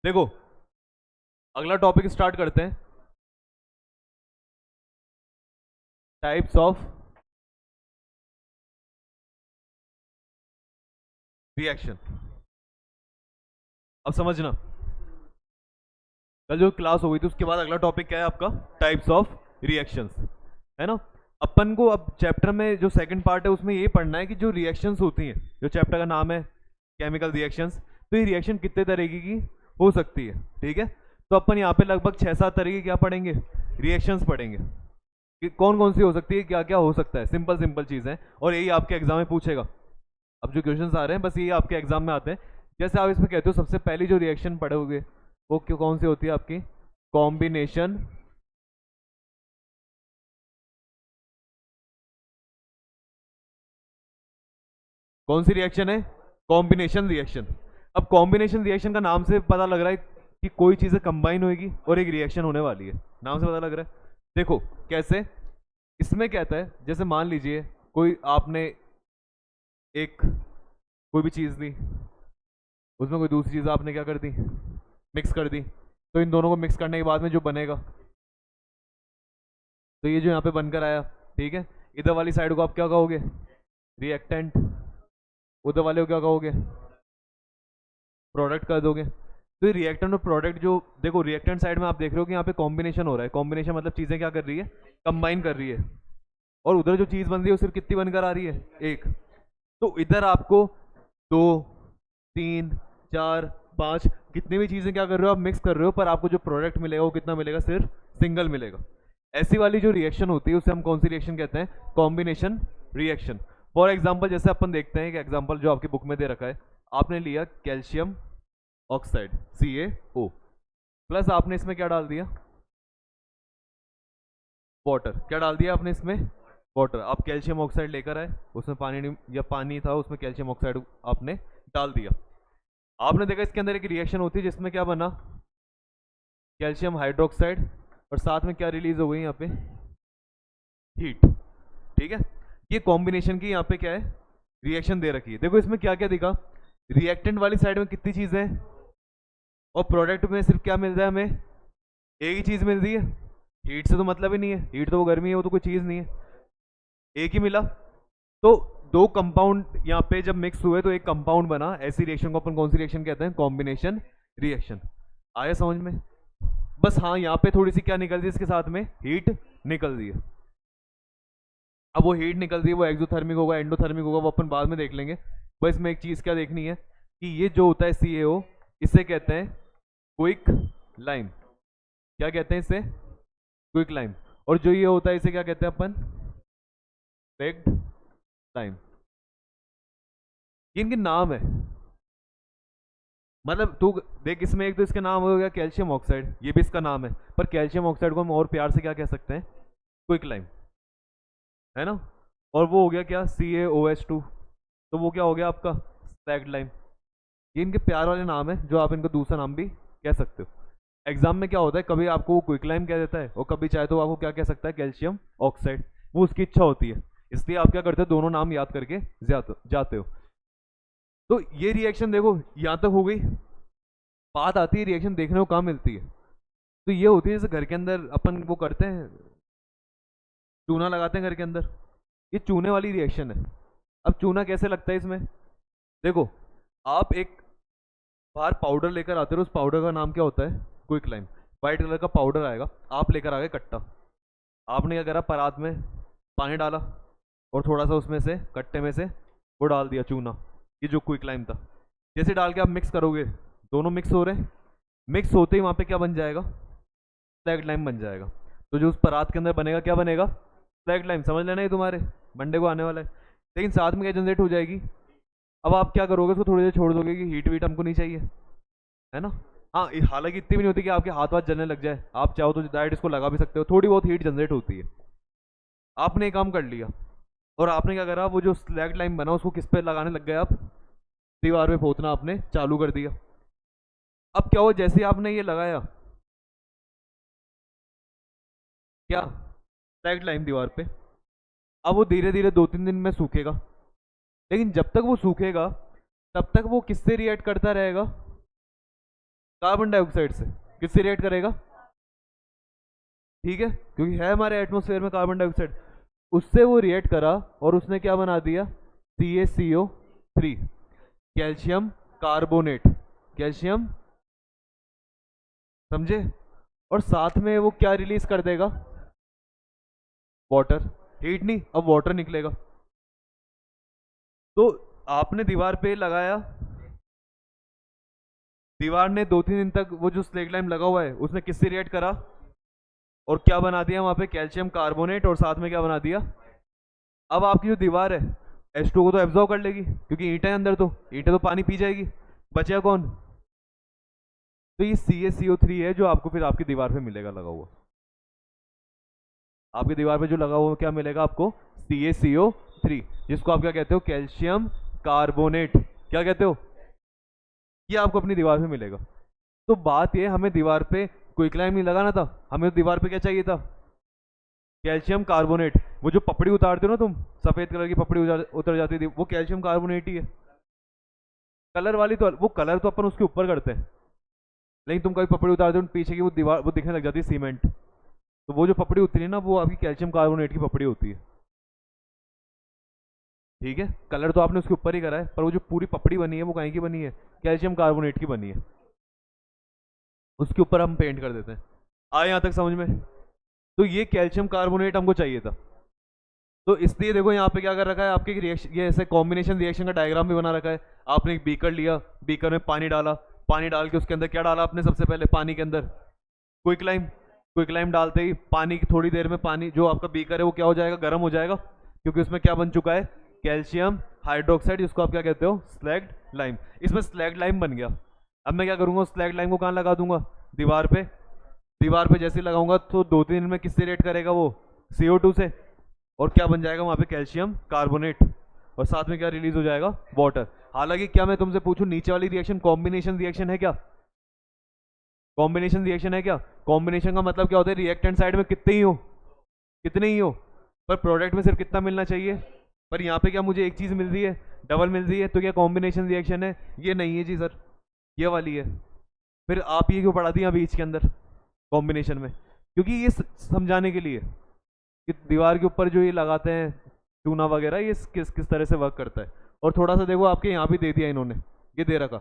देखो, अगला topic start करते हैं। Types of reaction. अब समझना, कल जो क्लास हो गई थी उसके बाद अगला टॉपिक क्या है आपका? टाइप्स ऑफ रिएक्शंस, है ना। अपन को अब चैप्टर में जो सेकंड पार्ट है उसमें ये पढ़ना है कि जो रिएक्शंस होती हैं, जो चैप्टर का नाम है केमिकल रिएक्शंस, तो ये रिएक्शन कितने तरीके की हो सकती है, ठीक है। तो अपन यहाँ पे लगभग 6-7 तरीके क्या पढ़ेंगे? रिएक्शंस पढ़ेंगे कि कौन कौन सी हो सकती है, क्या क्या हो सकता है। सिंपल सिंपल चीज़ है और यही आपके एग्जाम में पूछेगा। अब जो क्वेश्चंस आ रहे हैं बस यही आपके एग्जाम में आते हैं। जैसे आप इसमें कहते हो सबसे पहली जो रिएक्शन पढ़ोगे वो क्यों कौन सी होती है आपकी? कॉम्बिनेशन। कौन सी रिएक्शन है? Combination reaction. अब कॉम्बिनेशन रिएक्शन का नाम से पता लग रहा है कि कोई चीज़ें कंबाइन होगी और एक रिएक्शन होने वाली है, नाम से पता लग रहा है। देखो कैसे, इसमें कहता है जैसे मान लीजिए कोई आपने एक कोई भी चीज़ ली, उसमें कोई दूसरी चीज़ आपने क्या कर दी? मिक्स कर दी। तो इन दोनों को मिक्स करने के बाद में जो बनेगा, तो ये जो यहाँ पे बनकर आया, ठीक है। इधर वाली साइड को आप क्या कहोगे? रिएक्टेंट। उधर वाले को क्या कहोगे? प्रोडक्ट कर दोगे। तो ये रिएक्टेंट और प्रोडक्ट जो, देखो रिएक्टेंट साइड में आप देख रहे हो कि यहाँ पे कॉम्बिनेशन हो रहा है। कॉम्बिनेशन मतलब चीज़ें क्या कर रही है? कंबाइन कर रही है। और उधर जो चीज़ बन रही है वो सिर्फ कितनी बनकर आ रही है? एक। तो इधर आपको 2, 3, 4, 5 कितनी भी चीज़ें क्या कर रहे हो आप? मिक्स कर रहे हो, पर आपको जो प्रोडक्ट मिलेगा वो कितना मिलेगा? सिर्फ सिंगल मिलेगा। ऐसी वाली जो रिएक्शन होती है उसे हम कौन सी रिएक्शन कहते हैं? Combination reaction. फॉर एग्जाम्पल जैसे अपन देखते हैं कि एग्जाम्पल जो आपकी बुक में दे रखा है, आपने लिया कैल्शियम ऑक्साइड CaO, प्लस आपने इसमें क्या डाल दिया? वाटर। क्या डाल दिया आपने इसमें? वाटर। आप कैल्शियम ऑक्साइड लेकर आए, उसमें पानी नहीं, या पानी था उसमें कैल्शियम ऑक्साइड आपने डाल दिया। आपने देखा इसके अंदर एक रिएक्शन होती है जिसमें क्या बना? कैल्शियम हाइड्रोक्साइड, और साथ में क्या रिलीज हो गई यहाँ पे? हीट। ठीक है। ये कॉम्बिनेशन की यहाँ पे क्या है? रिएक्शन दे रखी है। देखो इसमें क्या क्या दिखा? रिएक्टेंट वाली साइड में कितनी चीजें हैं, और प्रोडक्ट में सिर्फ क्या मिल रहा है हमें? एक ही चीज मिल रही है। हीट से तो मतलब ही नहीं है, हीट तो वो गर्मी है, वो तो कोई चीज नहीं है। एक ही मिला। तो दो कंपाउंड यहाँ पे जब मिक्स हुए तो एक कंपाउंड बना। ऐसी रिएक्शन को अपन कौन सी रिएक्शन कहते हैं? Combination reaction. आया समझ में? बस हाँ, यहाँ पे थोड़ी सी क्या निकल रही है इसके साथ में? हीट निकल रही है। अब वो हीट निकल रही है, वो एक्सोथर्मिक होगा एंडोथर्मिक होगा, वो अपन बाद में देख लेंगे। बस इसमें एक चीज़ क्या देखनी है कि ये जो होता है CaO, इसे कहते हैं क्विक लाइम। क्या कहते हैं इसे? Quick lime. और जो ये होता है इसे क्या कहते हैं अपन? Packed lime. ये इनके नाम है। मतलब तू देख, इसमें एक तो इसका नाम हो गया कैल्शियम ऑक्साइड, ये भी इसका नाम है, पर कैल्शियम ऑक्साइड को हम और प्यार से क्या कह सकते हैं? क्विक लाइम, है ना। और वो हो गया क्या? CaOH2, तो वो क्या हो गया आपका? Slagged lime. ये इनके प्यार वाले नाम है जो आप इनको दूसरा नाम भी कह सकते हो। एग्जाम में क्या होता है, कभी आपको वो क्विक लाइम कह देता है और कभी चाहे तो आपको क्या कह सकता है? Calcium oxide. वो उसकी इच्छा होती है, इसलिए आप क्या करते हो? दोनों नाम याद करके जाते हो। तो ये रिएक्शन देखो यहाँ तक हो गई। बात आती है रिएक्शन देखने को कहाँ मिलती है, तो ये होती है जैसे घर के अंदर अपन वो करते हैं, चूना लगाते हैं घर के अंदर। ये चूने वाली रिएक्शन है। अब चूना कैसे लगता है इसमें? देखो, आप एक बाहर पाउडर लेकर आते हो, उस पाउडर का नाम क्या होता है? Quick lime. वाइट कलर का पाउडर आएगा, आप लेकर आ गए कट्टा। आपने क्या करा? परात में पानी डाला और थोड़ा सा उसमें से कट्टे में से वो डाल दिया चूना, ये जो क्विक लाइम था। जैसे डाल के आप मिक्स करोगे, दोनों मिक्स हो रहे हैं। मिक्स होते ही वहाँ पे क्या बन जाएगा? स्लैग लाइम बन जाएगा। तो जो उस परात के अंदर बनेगा क्या बनेगा? Slag lime. समझ लेना ये तुम्हारे मंडे को आने वाला है। लेकिन साथ में क्या जनरेट हो जाएगी? अब आप क्या करोगे? उसको थोड़ी देर छोड़ दोगे कि हीट वीट हमको नहीं चाहिए, है ना। हाँ, हालांकि इतनी भी नहीं होती कि आपके हाथ वाथ जलने लग जाए। आप चाहो तो डायरेक्ट इसको लगा भी सकते हो, थोड़ी बहुत हीट जनरेट होती है। आपने एक काम कर लिया, और आपने क्या करा? वो जो स्लैग लाइन बना उसको किस पे लगाने लग गए आप? दीवार पे पोतना आपने चालू कर दिया। अब क्या हुआ? जैसे ही आपने ये लगाया, क्या? स्लैग लाइन दीवार पे। अब वो धीरे धीरे 2-3 दिन में सूखेगा, लेकिन जब तक वो सूखेगा तब तक वो किससे रिएक्ट करता रहेगा? कार्बन डाइऑक्साइड से। किससे रिएक्ट करेगा? ठीक है, क्योंकि है हमारे एटमोसफेयर में कार्बन डाइऑक्साइड। उससे वो रिएक्ट करा और उसने क्या बना दिया? CaCO3, calcium carbonate. कैल्शियम, समझे? और साथ में वो क्या रिलीज कर देगा? वाटर। हीट नहीं, अब वाटर निकलेगा। तो आपने दीवार पे लगाया, दीवार ने 2-3 दिन तक वो जो स्लेग लाइम लगा हुआ है उसने किससे रिएक्ट करा और क्या बना दिया वहां पे? कैल्शियम कार्बोनेट, और साथ में क्या बना दिया? अब आपकी जो दीवार है H2 को तो एब्जॉर्व कर लेगी क्योंकि ईंटें अंदर, तो ईंटें तो पानी पी जाएगी। बचेगा कौन? तो ये CaCO3 है जो आपको फिर आपकी दीवार पे मिलेगा लगा हुआ। आपकी दीवार पे जो लगा हुआ क्या मिलेगा आपको? CaCO3, जिसको आप क्या कहते हो? Calcium carbonate. क्या कहते हो? ये आपको अपनी दीवार पे मिलेगा। तो बात ये, हमें दीवार पे क्विकलाइम नहीं लगाना था, हमें दीवार पे क्या चाहिए था? Calcium carbonate. वो जो पपड़ी उतारते हो ना तुम, सफेद कलर की पपड़ी उतर जाती थी, वो कैल्शियम कार्बोनेट ही है। कलर वाली तो, वो कलर तो अपन उसके ऊपर करते हैं, लेकिन तुम कभी पपड़ी उतारते हो पीछे की वो दीवार वो दिखने लग जाती है सीमेंट। तो वो जो पपड़ी उतरी है ना, वो आपकी कैल्शियम कार्बोनेट की पपड़ी होती है। ठीक है, कलर तो आपने उसके ऊपर ही करा है, पर वो जो पूरी पपड़ी बनी है वो कहीं की बनी है? कैल्शियम कार्बोनेट की बनी है। उसके ऊपर हम पेंट कर देते हैं। आए यहाँ तक समझ में? तो ये कैल्शियम कार्बोनेट हमको चाहिए था। तो इसलिए देखो यहाँ पे क्या कर रखा है, आपके रिएक्शन, ये ऐसे कॉम्बिनेशन रिएक्शन का डायग्राम भी बना रखा है। आपने एक बीकर लिया, बीकर में पानी डाला, पानी डाल के उसके अंदर क्या डाला आपने? सबसे पहले पानी के अंदर क्विकलाइम। क्विकलाइम डालते ही पानी की थोड़ी देर में पानी जो आपका बीकर है वो क्या हो जाएगा? गर्म हो जाएगा, क्योंकि उसमें क्या बन चुका है? कैल्शियम हाइड्रोक्साइड, जिसको आप क्या कहते हो? Slagged lime. इसमें स्लैग्ड लाइम बन गया। अब मैं क्या करूंगा? स्लैग्ड लाइम को कहाँ लगा दूंगा? दीवार पे। दीवार पे जैसे लगाऊंगा तो 2-3 दिन में किससे रिएक्ट करेगा वो? CO2 से। और क्या बन जाएगा वहां पे? Calcium carbonate. और साथ में क्या रिलीज हो जाएगा? वाटर। हालांकि क्या मैं तुमसे पूछूं, नीचे वाली रिएक्शन कॉम्बिनेशन रिएक्शन है क्या? कॉम्बिनेशन रिएक्शन है क्या? कॉम्बिनेशन का मतलब क्या होता है? रिएक्टेंट साइड में कितने ही हो, कितने ही हो, पर प्रोडक्ट में सिर्फ कितना मिलना चाहिए? पर यहाँ पे क्या मुझे एक चीज मिल रही है, डबल मिल रही है, तो क्या कॉम्बिनेशन रिएक्शन है? ये नहीं है जी सर, ये वाली है। फिर आप ये क्यों पढ़ा दिया बीच के अंदर कॉम्बिनेशन में? क्योंकि ये समझाने के लिए कि दीवार के ऊपर जो ये लगाते हैं चूना वगैरह, ये किस किस तरह से वर्क करता है। और थोड़ा सा देखो आपके यहाँ भी दे दिया इन्होंने, ये दे रखा,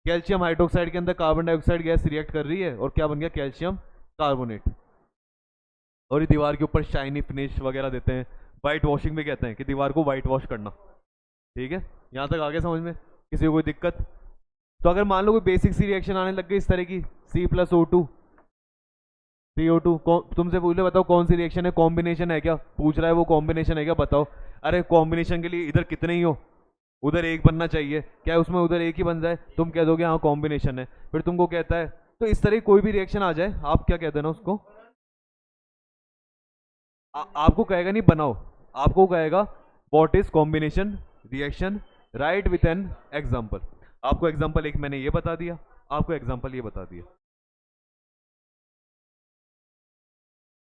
कैल्शियम हाइड्रोक्साइड के अंदर कार्बन डाइऑक्साइड गैस रिएक्ट कर रही है और क्या बन गया? Calcium carbonate. और ये दीवार के ऊपर शाइनी फिनिश वगैरह देते हैं, वाइट वॉशिंग भी कहते हैं कि दीवार को वाइट वॉश करना। ठीक है, यहाँ तक आगे समझ में? किसी को कोई दिक्कत? तो अगर मान लो कोई बेसिक सी रिएक्शन आने लग गई इस तरह की, C+O2 CO2, तुमसे पूछ ले बताओ कौन सी रिएक्शन है? कॉम्बिनेशन है क्या? पूछ रहा है वो कॉम्बिनेशन है क्या, बताओ। अरे कॉम्बिनेशन के लिए इधर कितने ही हो, उधर एक बनना चाहिए, क्या है उसमें उधर एक ही बन जाए? तुम कह दोगे हाँ कॉम्बिनेशन है, फिर तुमको कहता है। तो इस तरह कोई भी रिएक्शन आ जाए, आप क्या कहते हैं ना उसको, आपको कहेगा नहीं बनाओ, आपको कहेगा what is combination reaction, right with an example. आपको एग्जाम्पल एक मैंने ये बता दिया, आपको एग्जाम्पल ये बता दिया।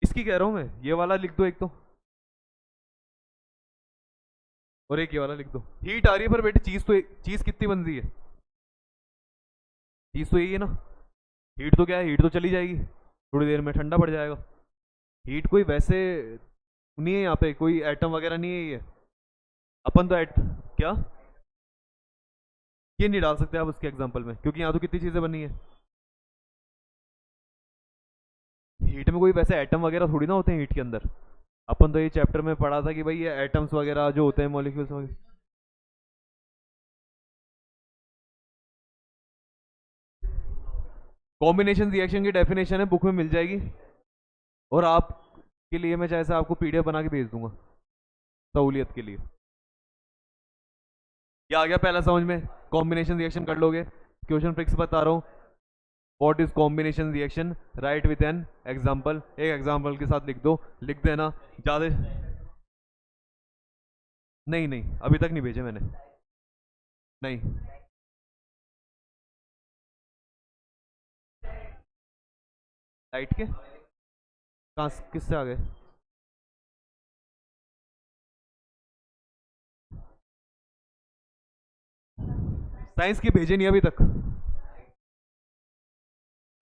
इसकी कह रहा हूं मैं, ये वाला लिख दो एक तो, और एक ये वाला लिख दो। हीट आ रही है पर बेटे चीज तो, चीज कितनी बन रही है? चीज तो यही है ना। हीट तो क्या है? हीट तो चली जाएगी, थोड़ी देर में ठंडा पड़ जाएगा। हीट कोई वैसे नहीं है, यहाँ पे कोई एटम वगैरह नहीं है ये। अपन तो एट क्या, ये नहीं डाल सकते आप उसके एग्जांपल में, क्योंकि यहाँ तो कितनी चीजें बनी है। हीट में कोई वैसे एटम वगैरह थोड़ी ना होते हैं हीट के अंदर। अपन तो ये चैप्टर में पढ़ा था कि भाई ये एटम्स वगैरह जो होते हैं, मॉलिक्यूल्स वगैरह। कॉम्बिनेशन रिएक्शन की डेफिनेशन है, बुक में मिल जाएगी। और आपके लिए मैं चाहे से आपको PDF बना के भेज दूंगा सहूलियत के लिए। क्या आ गया पहला समझ में? कॉम्बिनेशन रिएक्शन कर लोगे। क्वेश्चन फिक्स बता रहा हूँ, what is combination reaction, right with an example. एक एग्जांपल के साथ लिख दो, लिख देना ज्यादा। नहीं नहीं, अभी तक नहीं भेजे मैंने। नहीं, लाइट के कहाँ किससे आ गए? साइंस के भेजे नहीं अभी तक।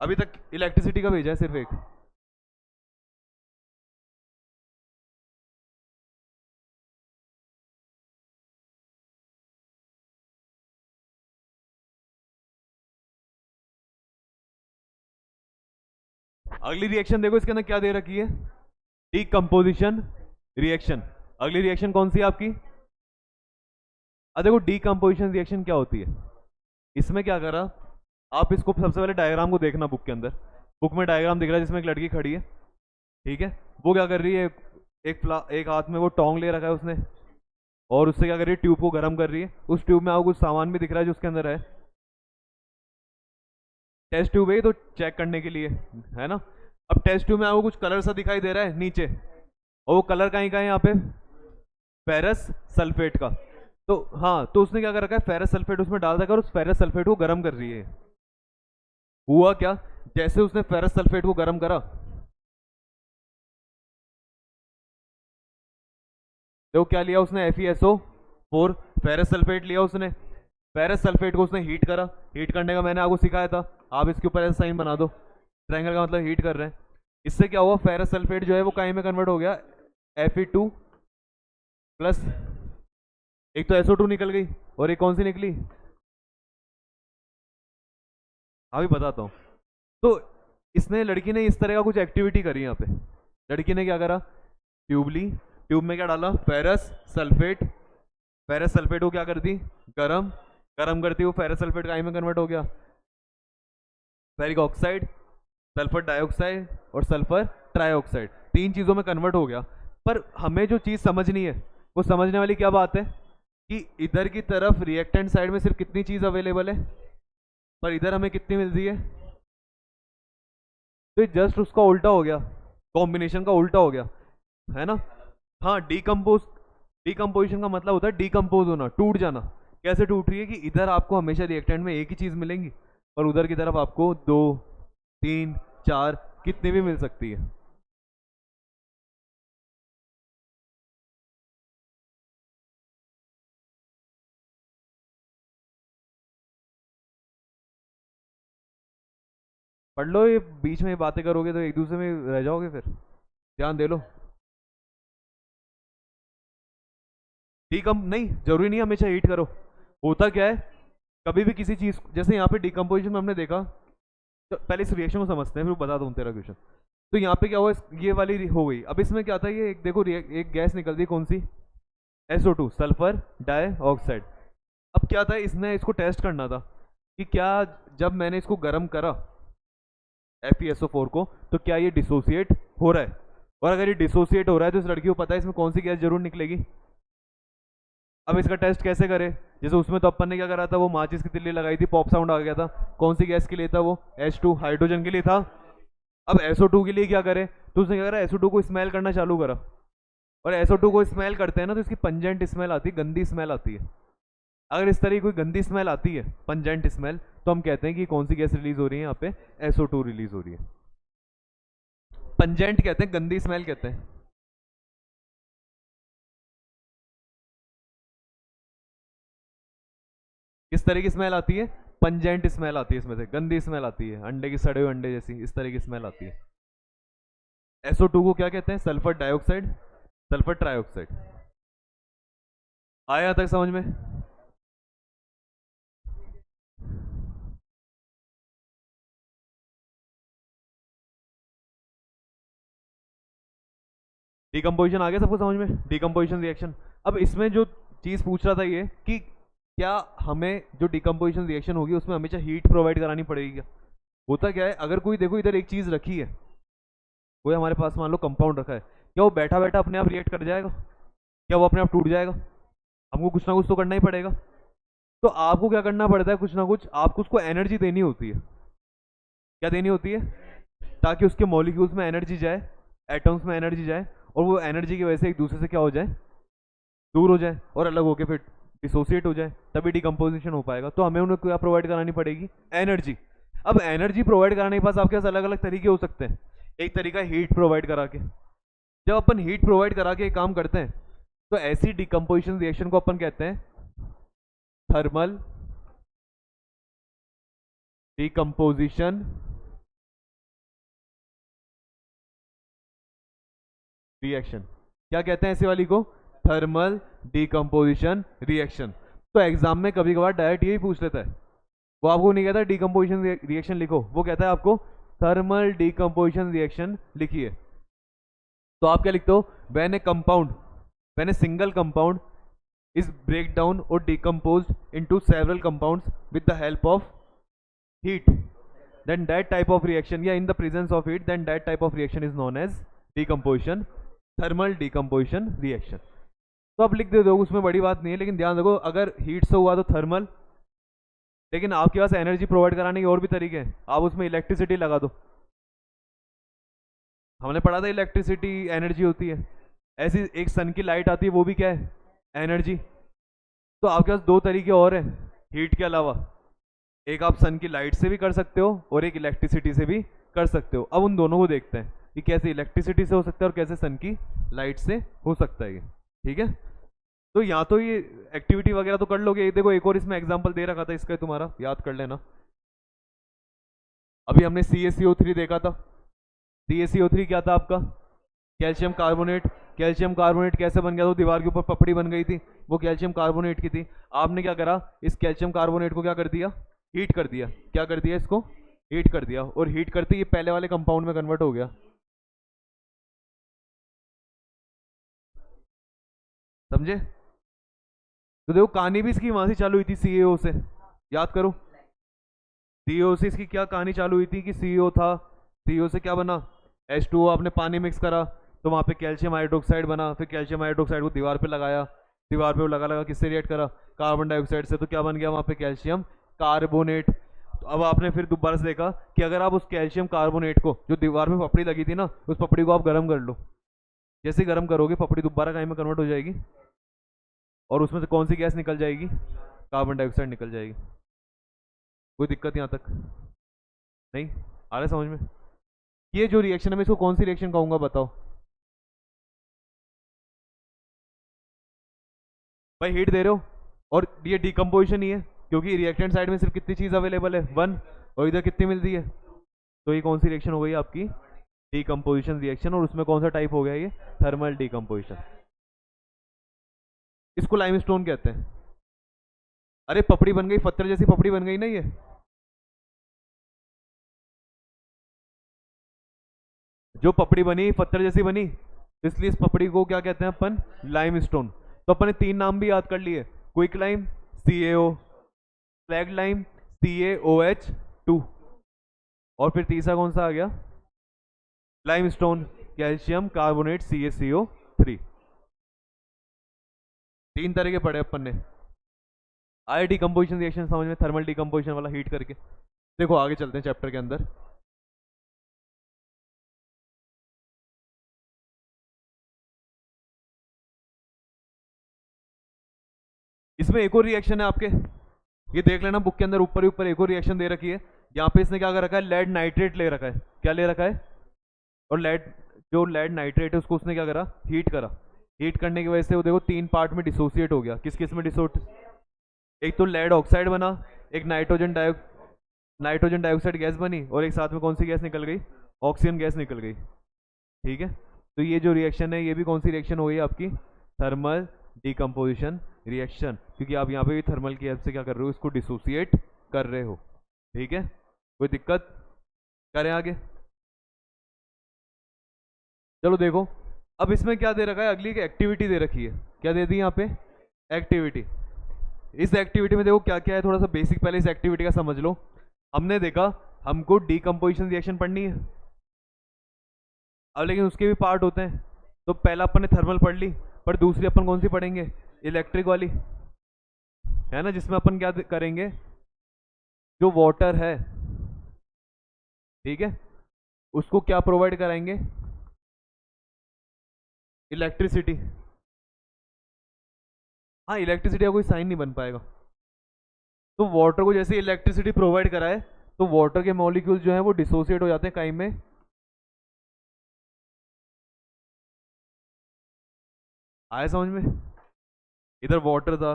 अभी तक इलेक्ट्रिसिटी का भेजा है सिर्फ एक। अगली रिएक्शन देखो इसके अंदर क्या दे रखी है, डीकंपोजिशन रिएक्शन। अगली रिएक्शन कौन सी है आपकी? देखो डीकंपोजिशन रिएक्शन क्या होती है, इसमें क्या करा, आप इसको सबसे पहले डायग्राम को देखना बुक के अंदर। बुक में डायग्राम दिख रहा है जिसमें एक लड़की खड़ी है, ठीक है। वो क्या कर रही है, एक हाथ में वो टोंग ले रखा है उसने, और उससे क्या कर रही है, ट्यूब को गर्म कर रही है। उस ट्यूब में आपको कुछ सामान भी दिख रहा है जो उसके अंदर है, टेस्ट ट्यूब है तो चेक करने के लिए, है ना। अब टेस्ट ट्यूब में आपको कुछ कलर सा दिखाई दे रहा है नीचे, और वो कलर कहीं का है यहाँ पे, फेरस सल्फेट का। तो हाँ, तो उसने क्या कर रखा है, फेरस सल्फेट उसमें डाल रखा है और उस फेरस सल्फेट को गर्म कर रही है। हुआ क्या, जैसे उसने फेरस सल्फेट को गर्म करा, देखो क्या लिया उसने, FeSO4 फेरस सल्फेट लिया उसने। फेरस सल्फेट को उसने हीट करा, हीट करने का मैंने आपको सिखाया था, आप इसके ऊपर ऐसा साइन बना दो, ट्रायंगल का मतलब हीट कर रहे हैं। इससे क्या हुआ, फेरस सल्फेट जो है वो काई में कन्वर्ट हो गया, Fe2 प्लस, एक तो SO2 निकल गई और एक कौन सी निकली, अभी बताता हूँ। तो इसने, लड़की ने इस तरह का कुछ एक्टिविटी करी यहाँ पे। लड़की ने क्या करा, ट्यूब ली, ट्यूब में क्या डाला, फेरस सल्फेट। फेरस सल्फेट को क्या कर दी, गरम, गरम करती वो फेरस सल्फेट का आई में कन्वर्ट हो गया, फेरिक ऑक्साइड, सल्फर डाइऑक्साइड और सल्फर ट्राइऑक्साइड, तीन चीजों में कन्वर्ट हो गया। पर हमें जो चीज समझनी है, वो समझने वाली क्या बात है कि इधर की तरफ रिएक्टेंट साइड में सिर्फ कितनी चीज अवेलेबल है, पर इधर हमें कितनी मिल रही है। तो जस्ट उसका उल्टा हो गया, कॉम्बिनेशन का उल्टा हो गया, है ना। हाँ, डिकम्पोजिशन का मतलब होता है डिकम्पोज होना, टूट जाना। कैसे टूट रही है कि इधर आपको हमेशा रिएक्टेंट में एक ही चीज मिलेंगी, और उधर की तरफ आपको 2, 3, 4 कितनी भी मिल सकती है। पढ़ लो, ये बीच में बातें करोगे तो एक दूसरे में रह जाओगे, फिर ध्यान दे लो। डीकम नहीं, जरूरी नहीं हमेशा हीट करो। होता क्या है, कभी भी किसी चीज, जैसे यहाँ पे डिकम्पोजिशन में हमने देखा, तो पहले इस रिएक्शन को समझते हैं फिर बता दूँ तेरा क्वेश्चन। तो यहाँ पे क्या हुआ, ये वाली हो गई। अब इसमें क्या था, ये एक देखो, एक गैस निकलती है, कौन सी, SO2 सल्फर डाइऑक्साइड। अब क्या था, इसने इसको टेस्ट करना था कि क्या, जब मैंने इसको गर्म करा FeSO4 को, तो क्या ये डिसोसिएट हो रहा है। और अगर ये डिसोसिएट हो रहा है तो इस लड़की को पता है इसमें कौन सी गैस जरूर निकलेगी। अब इसका टेस्ट कैसे करे, जैसे उसमें तो अपन ने क्या करा था, वो माचिस की तिल्ली लगाई थी, पॉप साउंड आ गया था, कौन सी गैस के लिए था वो, H2 हाइड्रोजन के लिए था। अब SO2 के लिए क्या करे, तो उसने क्या करा, SO2 को स्मेल करना चालू करा, और SO2 को स्मेल करते हैं ना तो इसकी पंजेंट स्मेल आती है, गंदी स्मेल आती है। अगर इस तरह की कोई गंदी स्मेल आती है, पंजेंट स्मेल, तो हम कहते हैं कि कौन सी गैस रिलीज हो रही है, यहाँ पे SO2 रिलीज हो रही है। पंजेंट कहते हैं, गंदी स्मेल कहते हैं। किस तरह की स्मेल आती है, पंजेंट स्मेल आती है, इसमें से गंदी स्मेल आती है, अंडे की, सड़े हुए अंडे जैसी, इस तरह की स्मेल आती है। SO2 को क्या कहते हैं, सल्फर डाइऑक्साइड, सल्फर ट्राइऑक्साइड। आया तक समझ में। डिकम्पोजिशन आ गया सबको समझ में, डिकम्पोजिशन रिएक्शन। अब इसमें जो चीज पूछ रहा था ये कि क्या हमें जो डिकम्पोजिशन रिएक्शन होगी उसमें हमेशा हीट प्रोवाइड करानी पड़ेगी क्या। होता क्या है, अगर कोई देखो इधर एक चीज रखी है, कोई हमारे पास मान लो कंपाउंड रखा है, क्या वो बैठा बैठा अपने आप रिएक्ट कर जाएगा, क्या वो अपने आप टूट जाएगा। हमको कुछ ना कुछ तो करना ही पड़ेगा। तो आपको क्या करना पड़ता है, कुछ ना कुछ आपको उसको एनर्जी देनी होती है। क्या देनी होती है, ताकि उसके मॉलिक्यूल्स में एनर्जी जाए, एटम्स में एनर्जी जाए, और वो एनर्जी की वजह से एक दूसरे से क्या हो जाए, दूर हो जाए, और अलग होके फिर डिसोसिएट हो जाए, तभी डिकम्पोजिशन हो पाएगा। तो हमें उन्हें क्या प्रोवाइड करानी पड़ेगी, एनर्जी। अब एनर्जी प्रोवाइड कराने के पास आपके पास अलग अलग तरीके हो सकते हैं। एक तरीका हीट प्रोवाइड करा के, जब अपन हीट प्रोवाइड करा के काम करते हैं तो ऐसी डिकम्पोजिशन रिएक्शन को अपन कहते हैं थर्मल डिकम्पोजिशन रिएक्शन। क्या कहते हैं ऐसे वाली को? Thermal decomposition reaction. तो एग्जाम में कभी कभार डायरेक्ट यही पूछ लेता है, वो आपको नहीं कहता डिकम्पोजिशन रिएक्शन लिखो, वो कहता है आपको थर्मल डिकम्पोजिशन रिएक्शन लिखिए। तो आप क्या लिखते हो? When A compound, when a single compound is break down or decomposed into several compounds with the help of heat, then that type of reaction, in the presence of heat, then that type of reaction is known as decomposition, thermal decomposition reaction. तो आप लिख दे दो, उसमें बड़ी बात नहीं है, लेकिन ध्यान रखो अगर हीट से हुआ तो थर्मल, लेकिन आपके पास एनर्जी प्रोवाइड कराने के और भी तरीके हैं, आप उसमें इलेक्ट्रिसिटी लगा दो। हमने पढ़ा था इलेक्ट्रिसिटी एनर्जी होती है, ऐसी एक सन की लाइट आती है, वो भी क्या है? एनर्जी। तो आपके पास दो तरीके और हैं हीट के अलावा, एक आप सन की लाइट से भी कर सकते हो और एक इलेक्ट्रिसिटी से भी कर सकते हो। अब उन दोनों को देखते हैं कि कैसे इलेक्ट्रिसिटी से हो सकता है और कैसे सन की लाइट से हो सकता है ये। ठीक है, तो यहाँ तो ये एक्टिविटी वगैरह तो कर लोगे। देखो एक और इसमें एग्जाम्पल दे रखा था इसका, तुम्हारा याद कर लेना। अभी हमने CaCO3 देखा था। CaCO3 क्या था आपका? Calcium carbonate. कैल्शियम कार्बोनेट कैसे बन गया? तो दीवार के ऊपर पपड़ी बन गई थी, वो कैल्शियम कार्बोनेट की थी। आपने क्या करा? इस कैल्शियम कार्बोनेट को क्या कर दिया? हीट कर दिया। क्या कर दिया? इसको हीट कर दिया, और हीट करते ये पहले वाले कंपाउंड में कन्वर्ट हो गया। समझे? तो देखो कहानी भी इसकी वहां से चालू हुई थी, CaO से। याद करो CaO से इसकी क्या कहानी चालू हुई थी कि CaO था, CaO से क्या बना? H2O। आपने पानी मिक्स करा तो वहाँ पे कैल्शियम हाइड्रोक्साइड बना, फिर कैल्शियम हाइड्रोक्साइड को दीवार पे लगाया, दीवार पे वो लगा लगा किससे रिएक्ट करा? कार्बन डाइऑक्साइड से। तो क्या बन गया वहाँ पे? Calcium carbonate. तो अब आपने फिर दोबारा से देखा कि अगर आप उस कैल्शियम कार्बोनेट को, जो दीवार में पपड़ी लगी थी ना, उस पपड़ी को आप गर्म कर लो, जैसे गर्म करोगे पपड़ी दोबारा काई में कन्वर्ट हो जाएगी, और उसमें से कौन सी गैस निकल जाएगी? कार्बन डाइऑक्साइड निकल जाएगी। कोई दिक्कत यहाँ तक नहीं आ रहा है समझ में? ये जो रिएक्शन है मैं इसको कौन सी रिएक्शन कहूँगा बताओ भाई? हीट दे रहे हो और ये डिकम्पोजिशन ही है, क्योंकि रिएक्टेंट साइड में सिर्फ कितनी चीज अवेलेबल है? 1, और इधर कितनी मिलती है? तो ये कौन सी रिएक्शन हो गई आपकी? Decomposition reaction. और उसमें कौन सा टाइप हो गया ये? Thermal decomposition. इसको लाइमस्टोन कहते हैं। अरे पपड़ी बन गई, पत्थर जैसी पपड़ी बन गई ना ये। जो पपड़ी बनी पत्थर जैसी बनी, इसलिए इस पपड़ी को क्या कहते हैं अपन? लाइमस्टोन। तो अपन ने 3 नाम भी याद कर लिए, quick lime CaO, flag lime CaOH2, और फिर तीसरा कौन सा आ गया? Limestone, calcium carbonate CaCO3। 3 तरह के पढ़े अपन ने। आए डिकम्पोजिशन रिएक्शन समझ में? थर्मल डिकम्पोजिशन वाला हीट करके। देखो आगे चलते हैं चैप्टर के अंदर। इसमें एक और रिएक्शन है आपके, ये देख लेना बुक के अंदर ऊपर ही ऊपर एक और रिएक्शन दे रखी है। यहाँ पे इसने क्या कर रखा है? लेड नाइट्रेट ले रखा है। क्या ले रखा है? और जो लेड नाइट्रेट है उसको उसने क्या करा? हीट करा। हीट करने की वजह से वो देखो 3 पार्ट में डिसोसिएट हो गया। किस किस में एक तो लेड ऑक्साइड बना, एक नाइट्रोजन डाइऑक्साइड गैस बनी, और एक साथ में कौन सी गैस निकल गई? ऑक्सीजन गैस निकल गई। ठीक है, तो ये जो रिएक्शन है ये भी कौन सी रिएक्शन हो गई आपकी? थर्मल डिकम्पोजिशन रिएक्शन, क्योंकि आप यहाँ पे भी थर्मल की हेल्प से क्या कर रहे हो? इसको डिसोसिएट कर रहे हो। ठीक है, कोई दिक्कत? करें आगे? चलो देखो अब इसमें क्या दे रखा है? अगली एक्टिविटी दे रखी है। क्या दे दी यहाँ पे? एक्टिविटी। इस एक्टिविटी में देखो क्या क्या है, थोड़ा सा बेसिक पहले इस एक्टिविटी का समझ लो। हमने देखा हमको डिकम्पोजिशन रिएक्शन पढ़नी है, अब लेकिन उसके भी पार्ट होते हैं। तो पहला अपन ने थर्मल पढ़ ली, पर दूसरी अपन कौन सी पढ़ेंगे? इलेक्ट्रिक वाली, है ना, जिसमें अपन क्या करेंगे? जो वाटर है, ठीक है, उसको क्या प्रोवाइड कराएंगे? इलेक्ट्रिसिटी। हाँ, इलेक्ट्रिसिटी का कोई साइन नहीं बन पाएगा। तो वाटर को जैसे इलेक्ट्रिसिटी प्रोवाइड कराए तो वाटर के मॉलिक्यूल जो है वो डिसोसिएट हो जाते हैं काई में। आया समझ में? इधर वाटर था,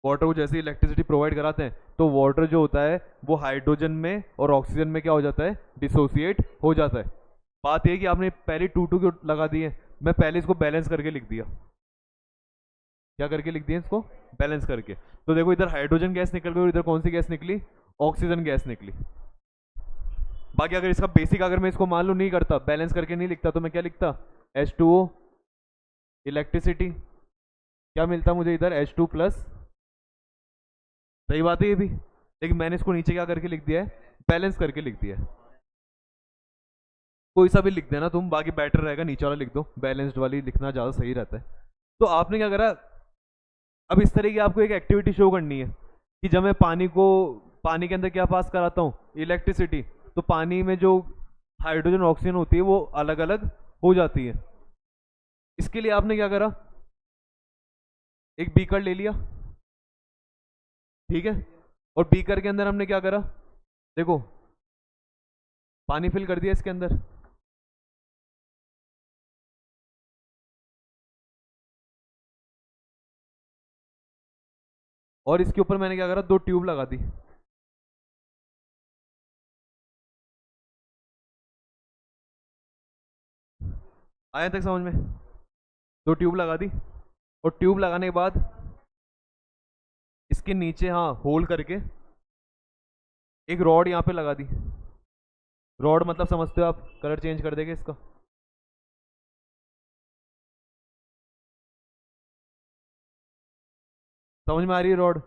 वाटर को जैसे इलेक्ट्रिसिटी प्रोवाइड कराते हैं तो वाटर जो होता है वो हाइड्रोजन में और ऑक्सीजन में क्या हो जाता है? डिसोसिएट हो जाता है। बात यह कि आपने पहले 2 2 लगा दिए मैं पहले इसको बैलेंस करके लिख दिया। क्या करके लिख दिया इसको? बैलेंस करके। तो देखो इधर हाइड्रोजन गैस निकल गई और इधर कौन सी गैस निकली? ऑक्सीजन गैस निकली। बाकी अगर इसका बेसिक अगर मैं इसको मान लो नहीं करता, बैलेंस करके नहीं लिखता, तो मैं क्या लिखता? H2O, इलेक्ट्रिसिटी, क्या मिलता मुझे इधर? H2 plus. सही बात है ये भी, लेकिन मैंने इसको नीचे क्या करके लिख दिया है? बैलेंस करके लिख दिया है। कोई सा भी लिख देना तुम, बाकी बेटर रहेगा नीचे वाला लिख दो, बैलेंस्ड वाली लिखना ज़्यादा सही रहता है। तो आपने क्या करा, अब इस तरह की आपको एक एक्टिविटी शो करनी है कि जब मैं पानी के अंदर क्या पास कराता हूँ? इलेक्ट्रिसिटी। तो पानी में जो हाइड्रोजन ऑक्सीजन होती है वो अलग अलग हो जाती है। इसके लिए आपने क्या करा, एक बीकर ले लिया, ठीक है, और बीकर के अंदर हमने क्या करा, देखो पानी फिल कर दिया इसके अंदर। और इसके ऊपर मैंने क्या करा, 2 ट्यूब लगा दी। आया तक समझ में? 2 ट्यूब लगा दी, और ट्यूब लगाने के बाद इसके नीचे हाँ होल करके एक रॉड यहाँ पे लगा दी। रॉड मतलब समझते हो आप, कलर चेंज कर देंगे इसका। समझ में आ रही है रॉड?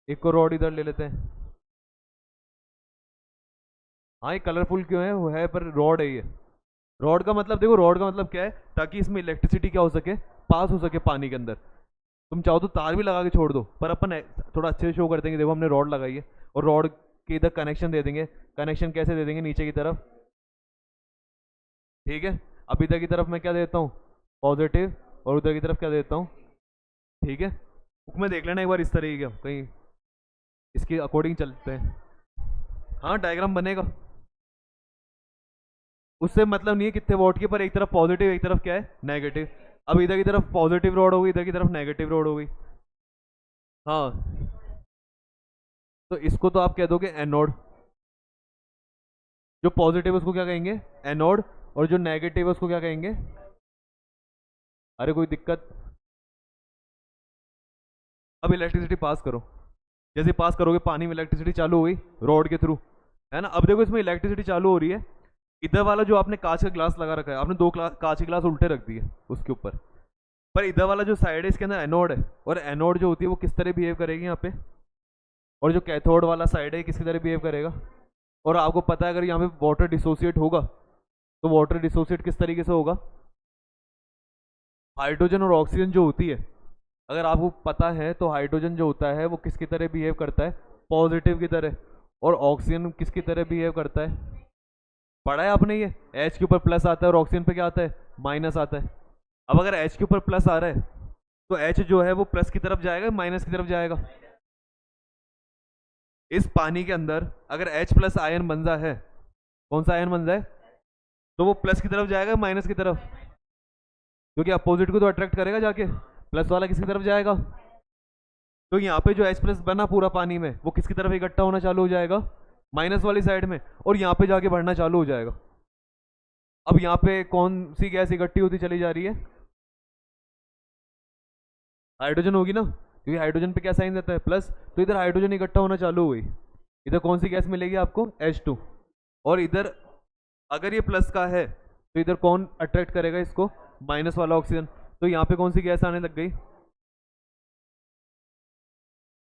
एक को रॉड इधर ले लेते हैं। हाँ ये कलरफुल क्यों है? वो है पर रॉड है ये। रॉड का मतलब देखो, रॉड का मतलब क्या है, ताकि इसमें इलेक्ट्रिसिटी क्या हो सके, पास हो सके पानी के अंदर। तुम चाहो तो तार भी लगा के छोड़ दो, पर अपन थोड़ा अच्छे से शो कर देंगे। देखो हमने रॉड लगाई है और रॉड के इधर कनेक्शन दे देंगे। कनेक्शन कैसे दे देंगे? नीचे की तरफ, ठीक है। अब इधर की तरफ मैं क्या देता हूँ? पॉजिटिव, और उधर की तरफ क्या देता हूँ? ठीक है, बुक में देख लेना एक बार इस तरीके का, कहीं इसके अकॉर्डिंग चलते हैं। हाँ डायग्राम बनेगा, उससे मतलब नहीं है कितने वोट की, पर एक तरफ पॉजिटिव एक तरफ क्या है? नेगेटिव। अब इधर की तरफ पॉजिटिव रोड होगी, इधर की तरफ नेगेटिव रोड होगी। हाँ, तो इसको तो आप कह दोगे एनोड। जो पॉजिटिव है उसको क्या कहेंगे? एनोड। और जो नेगेटिव है उसको क्या कहेंगे? अरे कोई दिक्कत? अब इलेक्ट्रिसिटी पास करो, जैसे पास करोगे पानी में इलेक्ट्रिसिटी चालू हुई रॉड के थ्रू, है ना। अब देखो इसमें इलेक्ट्रिसिटी चालू हो रही है। इधर वाला जो आपने कांच का ग्लास लगा रखा है, आपने 2 कांच के ग्लास उल्टे रख दिए उसके ऊपर, पर इधर वाला जो साइड है इसके अंदर एनोड है, और एनोड जो होती है वो किस तरह बिहेव करेगी यहाँ पे, और जो कैथोड वाला साइड है किसकी तरह बिहेव करेगा। और आपको पता है अगर यहाँ पे वाटर डिसोसिएट होगा, तो वाटर डिसोसिएट किस तरीके से होगा? हाइड्रोजन और ऑक्सीजन जो होती है, अगर आपको पता है तो हाइड्रोजन जो होता है वो किसकी तरह बिहेव करता है? पॉजिटिव की तरह। और ऑक्सीजन किसकी तरह बिहेव करता है? पढ़ा है आपने ये, H के ऊपर प्लस आता है और ऑक्सीजन पे क्या आता है? माइनस आता है। अब अगर H के ऊपर प्लस आ रहा है, तो H जो है वो प्लस की तरफ जाएगा, माइनस की तरफ जाएगा? इस पानी के अंदर अगर H प्लस आयन बन रहा है, कौन सा आयन बन रहा है, तो वो प्लस की तरफ जाएगा, माइनस की तरफ? क्योंकि अपोजिट को तो अट्रैक्ट करेगा जाके, प्लस वाला किसकी तरफ जाएगा? तो यहाँ पे जो H प्लस बना पूरा पानी में, वो किसकी तरफ इकट्ठा होना चालू हो जाएगा? माइनस वाली साइड में, और यहाँ पे जाके बढ़ना चालू हो जाएगा। अब यहाँ पे कौन सी गैस इकट्ठी होती चली जा रही है? हाइड्रोजन होगी ना, क्योंकि हाइड्रोजन पे क्या साइन रहता है? प्लस। तो इधर हाइड्रोजन इकट्ठा होना चालू हुई, इधर कौन सी गैस मिलेगी आपको? H2। और इधर अगर ये प्लस का है, तो इधर कौन अट्रैक्ट करेगा इसको? माइनस वाला ऑक्सीजन। तो यहाँ पे कौन सी गैस आने लग गई?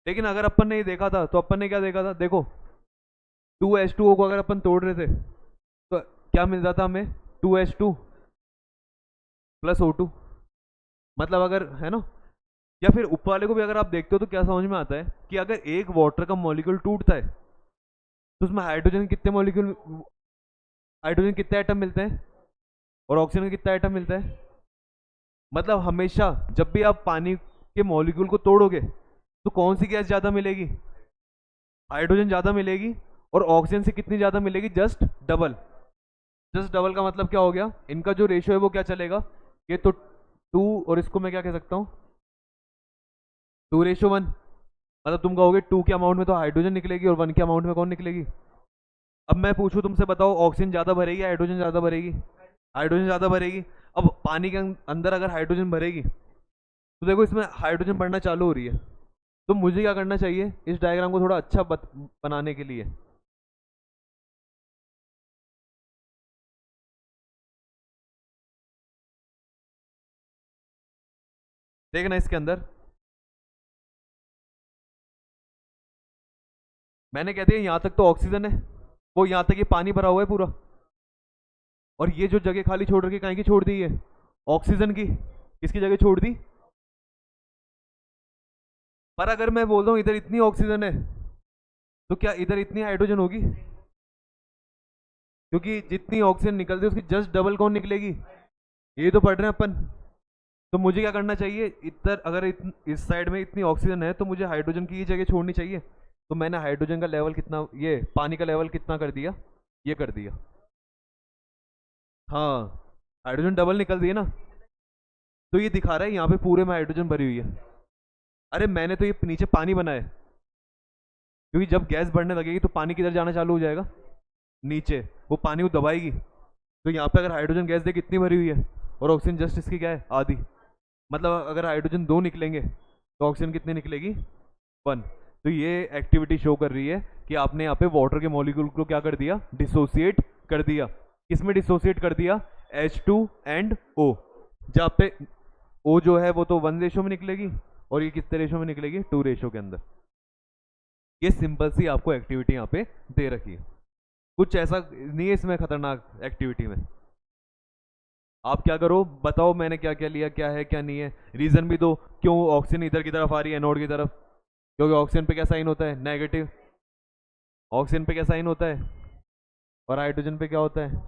लेकिन अगर अपन ने ये देखा था, तो अपन ने क्या देखा था? देखो 2H2O को अगर अपन तोड़ रहे थे, तो क्या मिल रहा था हमें? 2H2 plus O2। मतलब अगर, है ना, या फिर ऊपर वाले को भी अगर आप देखते हो तो क्या समझ में आता है कि अगर एक वाटर का मॉलिक्यूल टूटता है, तो उसमें हाइड्रोजन कितने मॉलिक्यूल, हाइड्रोजन कितने एटम मिलते हैं, और ऑक्सीजन कितना एटम मिलता है? मतलब हमेशा जब भी आप पानी के मॉलिक्यूल को तोड़ोगे, तो कौन सी गैस ज़्यादा मिलेगी? हाइड्रोजन ज़्यादा मिलेगी, और ऑक्सीजन से कितनी ज़्यादा मिलेगी? Just double. जस्ट डबल का मतलब क्या हो गया? इनका जो रेशियो है वो क्या चलेगा? ये तो 2, और इसको मैं क्या कह सकता हूँ? 2:1। मतलब तुम कहोगे 2 के अमाउंट में तो हाइड्रोजन निकलेगी, और 1 के अमाउंट में कौन निकलेगी? अब मैं पूछूं तुमसे, बताओ ऑक्सीजन ज़्यादा भरेगी, हाइड्रोजन ज़्यादा भरेगी? हाइड्रोजन ज़्यादा भरेगी। अब पानी के अंदर अगर हाइड्रोजन भरेगी तो देखो इसमें हाइड्रोजन बढ़ना चालू हो रही है। तो मुझे क्या करना चाहिए इस डायग्राम को थोड़ा अच्छा बनाने के लिए? देखना इसके अंदर मैंने कह दिया यहाँ तक तो ऑक्सीजन है, वो यहाँ तक ये पानी भरा हुआ है पूरा, और ये जो जगह खाली छोड़ रखी कहीं की छोड़ दी है? ऑक्सीजन की। किसकी जगह छोड़ दी? पर अगर मैं बोल रहा हूँ इधर इतनी ऑक्सीजन है तो क्या इधर इतनी हाइड्रोजन होगी? क्योंकि जितनी ऑक्सीजन निकलती है उसकी जस्ट डबल कौन निकलेगी? ये तो पढ़ रहे हैं अपन। तो मुझे क्या करना चाहिए, इधर अगर इस साइड में इतनी ऑक्सीजन है तो मुझे हाइड्रोजन की ये जगह छोड़नी चाहिए। तो मैंने हाइड्रोजन का लेवल कितना, ये पानी का लेवल कितना कर दिया, ये कर दिया। हाँ, हाइड्रोजन डबल निकल दी है ना। तो ये दिखा रहा है यहाँ पे पूरे में हाइड्रोजन भरी हुई है। अरे मैंने तो ये नीचे पानी बनाया है, क्योंकि जब गैस बढ़ने लगेगी तो पानी किधर जाना चालू हो जाएगा? नीचे। वो पानी को दबाएगी। तो यहाँ पे अगर हाइड्रोजन गैस देख कितनी भरी हुई है, और ऑक्सीजन जस्ट इसकी क्या है, आधी। मतलब अगर हाइड्रोजन दो निकलेंगे तो ऑक्सीजन कितनी निकलेगी, वन। तो ये एक्टिविटी शो कर रही है कि आपने यहाँ पे वाटर के मॉलिक्यूल को क्या कर दिया, डिसोसिएट कर दिया। किसमें डिसोसिएट कर दिया? H2 and O। जहाँ पे O जो है वो तो 1 रेशो में निकलेगी, और ये कितने रेशो में निकलेगी, 2 रेशो के अंदर। ये सिंपल सी आपको एक्टिविटी यहाँ पे दे रखी है, कुछ ऐसा नहीं है इसमें खतरनाक एक्टिविटी में। आप क्या करो बताओ, मैंने क्या क्या लिया, क्या है क्या नहीं है, रीजन भी दो क्यों ऑक्सीजन इधर की तरफ आ रही है, एनोड की तरफ। क्योंकि ऑक्सीजन पे क्या साइन होता है, नेगेटिव। ऑक्सीजन पे क्या साइन होता है, और हाइड्रोजन पे क्या होता है।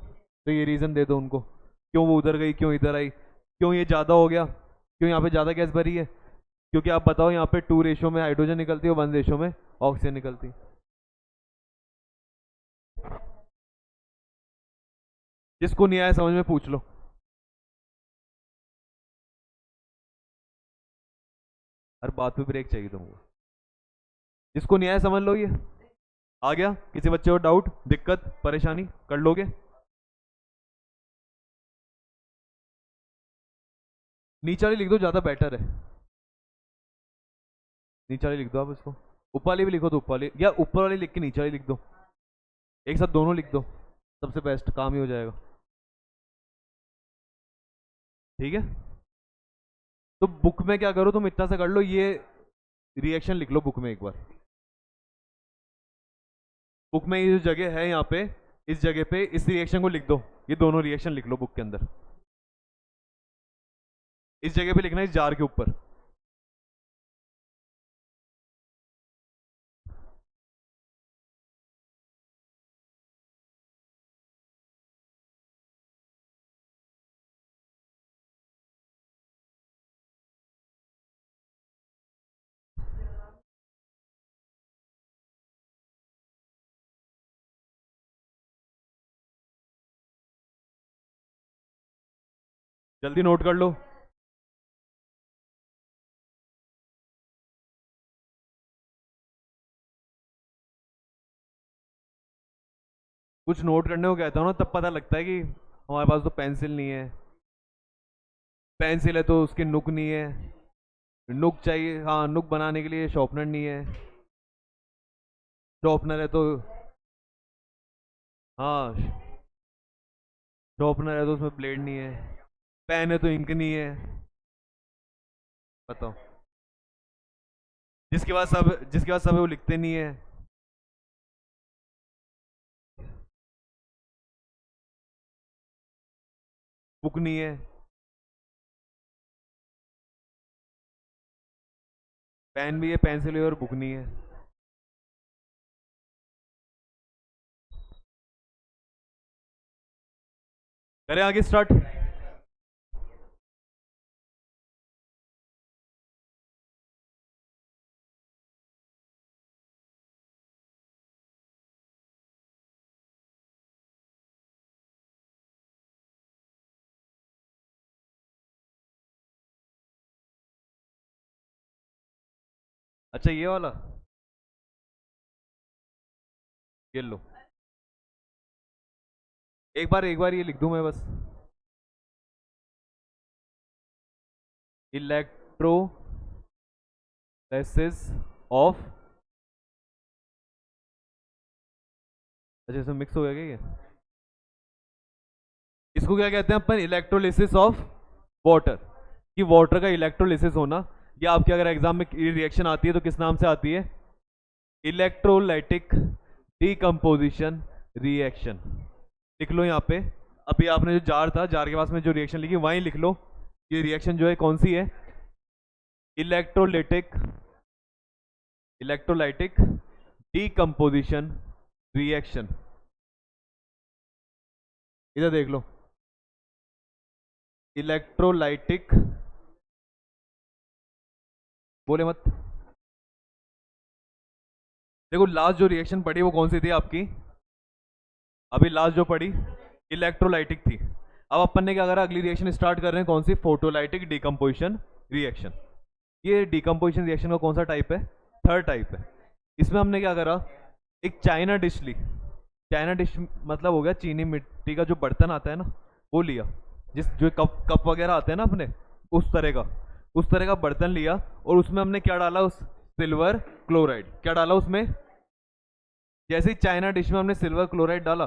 तो ये रीजन दे दो उनको, क्यों वो उधर गई, क्यों इधर आई, क्यों ये ज़्यादा हो गया, क्यों यहाँ पे ज़्यादा गैस भरी है। क्योंकि आप बताओ यहाँ पे 2 रेशो में हाइड्रोजन निकलती है, 1 रेशो में ऑक्सीजन निकलती है। जिसको नहीं आया समझ में पूछ लो। हर बात पे ब्रेक चाहिए तुमको। जिसको नहीं आया समझ लो ये। आ गया किसी बच्चे को डाउट, दिक्कत, परेशानी, कर लोगे? नीचे वाली लिख दो, ज़्यादा बेटर है। नीचे वाली लिख दो आप इसको। ऊपर वाली भी लिखो तो ऊपर वाली, या ऊपर वाली लिख के नीचे वाली लिख दो। एक साथ दोनों लिख दो, सबसे बेस्ट काम ही हो जाएगा। ठीक है। तो बुक में क्या करो, तुम इतना सा कर लो, ये रिएक्शन लिख लो बुक में एक बार। बुक में ये जो जगह है यहाँ पे, इस जगह पे इस रिएक्शन को लिख दो। ये दोनों रिएक्शन लिख लो बुक के अंदर। इस जगह पे लिखना है, इस जार के ऊपर। जल्दी नोट कर लो। कुछ नोट करने को कहता हूँ ना, तब पता लगता है कि हमारे पास तो पेंसिल नहीं है। पेंसिल है तो उसकी नुक नहीं है। नुक चाहिए, हाँ, नुक बनाने के लिए शॉर्पनर नहीं है। शॉर्पनर है तो, हाँ, शॉर्पनर है तो उसमें ब्लेड नहीं है। पेन है तो इंक नहीं है। बताओ। जिसके पास सब है वो लिखते नहीं है। बुक नहीं है। पेन भी है, पेंसिल भी है, और बुक नहीं है। करें आगे स्टार्ट। अच्छा ये वाला, ये लो। एक बार ये लिख दूं मैं बस। इलेक्ट्रोलाइसिस ऑफ, अच्छा इसमें मिक्स हो गया क्या ये? इसको क्या कहते हैं अपन? इलेक्ट्रोलिसिस ऑफ वाटर, कि वाटर का इलेक्ट्रोलिसिस होना। या आपके अगर एग्जाम में रिएक्शन आती है तो किस नाम से आती है? Electrolytic decomposition reaction. लिख लो यहाँ पे, अभी आपने जो जार था, जार के पास में जो रिएक्शन लिखी वहीं लिख लो। ये रिएक्शन जो है कौन सी है? Electrolytic decomposition reaction. इधर देख लो, इलेक्ट्रोलाइटिक, बोले मत। देखो लास्ट जो रिएक्शन पड़ी वो कौन सी थी आपकी? अभी लास्ट जो पड़ी इलेक्ट्रोलाइटिक थी। अब अपन ने क्या करा, अगली रिएक्शन स्टार्ट कर रहे हैं, कौन सी? Photolytic decomposition reaction. ये डीकम्पोजिशन रिएक्शन का कौन सा टाइप है? थर्ड टाइप है। इसमें हमने क्या करा, एक चाइना डिश ली। चाइना डिश मतलब हो गया चीनी मिट्टी का जो बर्तन आता है ना, वो लिया। जिस जो कप कप वगैरह आते हैं ना अपने, उस तरह का बर्तन लिया। और उसमें हमने क्या डाला? उस सिल्वर क्लोराइड। क्या डाला उसमें? जैसे ही चाइना डिश में हमने सिल्वर क्लोराइड डाला,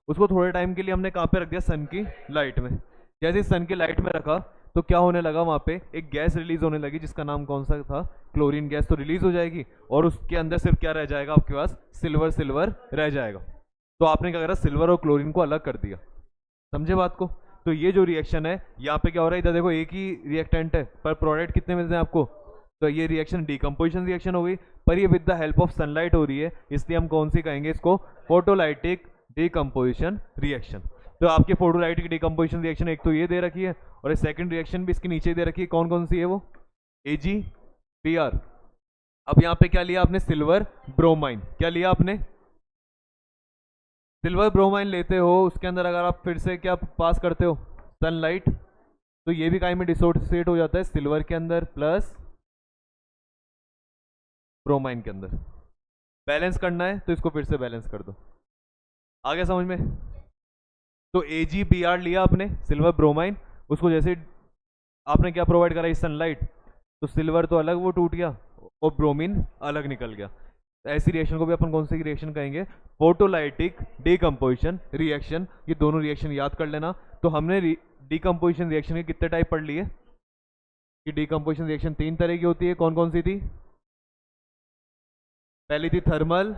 उसको थोड़े टाइम के लिए हमने कहाँ पे रख दिया? सन की लाइट में। जैसे ही सन की लाइट में रखा तो क्या होने लगा, वहाँ पे एक गैस रिलीज होने लगी जिसका नाम कौन सा था? Chlorine gas. तो रिलीज हो जाएगी और उसके अंदर सिर्फ क्या रह जाएगा आपके पास? सिल्वर रह जाएगा। तो आपने क्या करा? सिल्वर और क्लोरीन को अलग कर दिया। समझे बात को? तो ये जो रिएक्शन है, यहाँ पे क्या हो रहा है? इधर देखो एक ही रिएक्टेंट है पर प्रोडक्ट कितने मिलते हैं आपको? तो ये रिएक्शन डीकम्पोजिशन रिएक्शन हो गई, पर ये with the help of sunlight हो रही है, इसलिए हम कौन सी कहेंगे इसको? Photolytic decomposition reaction. तो आपके फोटोलाइटिक डीकम्पोजिशन रिएक्शन एक तो ये दे रखी है, और एक सेकंड रिएक्शन भी इसके नीचे दे रखी है। कौन कौन सी है वो? AgBr। अब यहाँ पे क्या लिया आपने? Silver bromine. क्या लिया आपने? सिल्वर ब्रोमाइन लेते हो, उसके अंदर अगर आप फिर से क्या पास करते हो? सनलाइट, तो ये भी काई में डिसोसिएट हो जाता है सिल्वर के अंदर प्लस ब्रोमाइन के अंदर। बैलेंस करना है तो इसको फिर से बैलेंस कर दो। आ गया समझ में? तो AgBr लिया आपने, सिल्वर ब्रोमाइन, उसको जैसे आपने क्या प्रोवाइड करा? सनलाइट, तो सिल्वर तो अलग वो टूट गया और ब्रोमीन अलग निकल गया। ऐसी रिएक्शन को भी अपन कौन सी रिएक्शन कहेंगे? Photolytic decomposition reaction. ये दोनों रिएक्शन याद कर लेना। तो हमने डीकम्पोजिशन रिएक्शन के कितने टाइप पढ़ लिए? कि डीकम्पोजिशन रिएक्शन 3 तरह की होती है। कौन कौन सी थी? पहली थी थर्मल,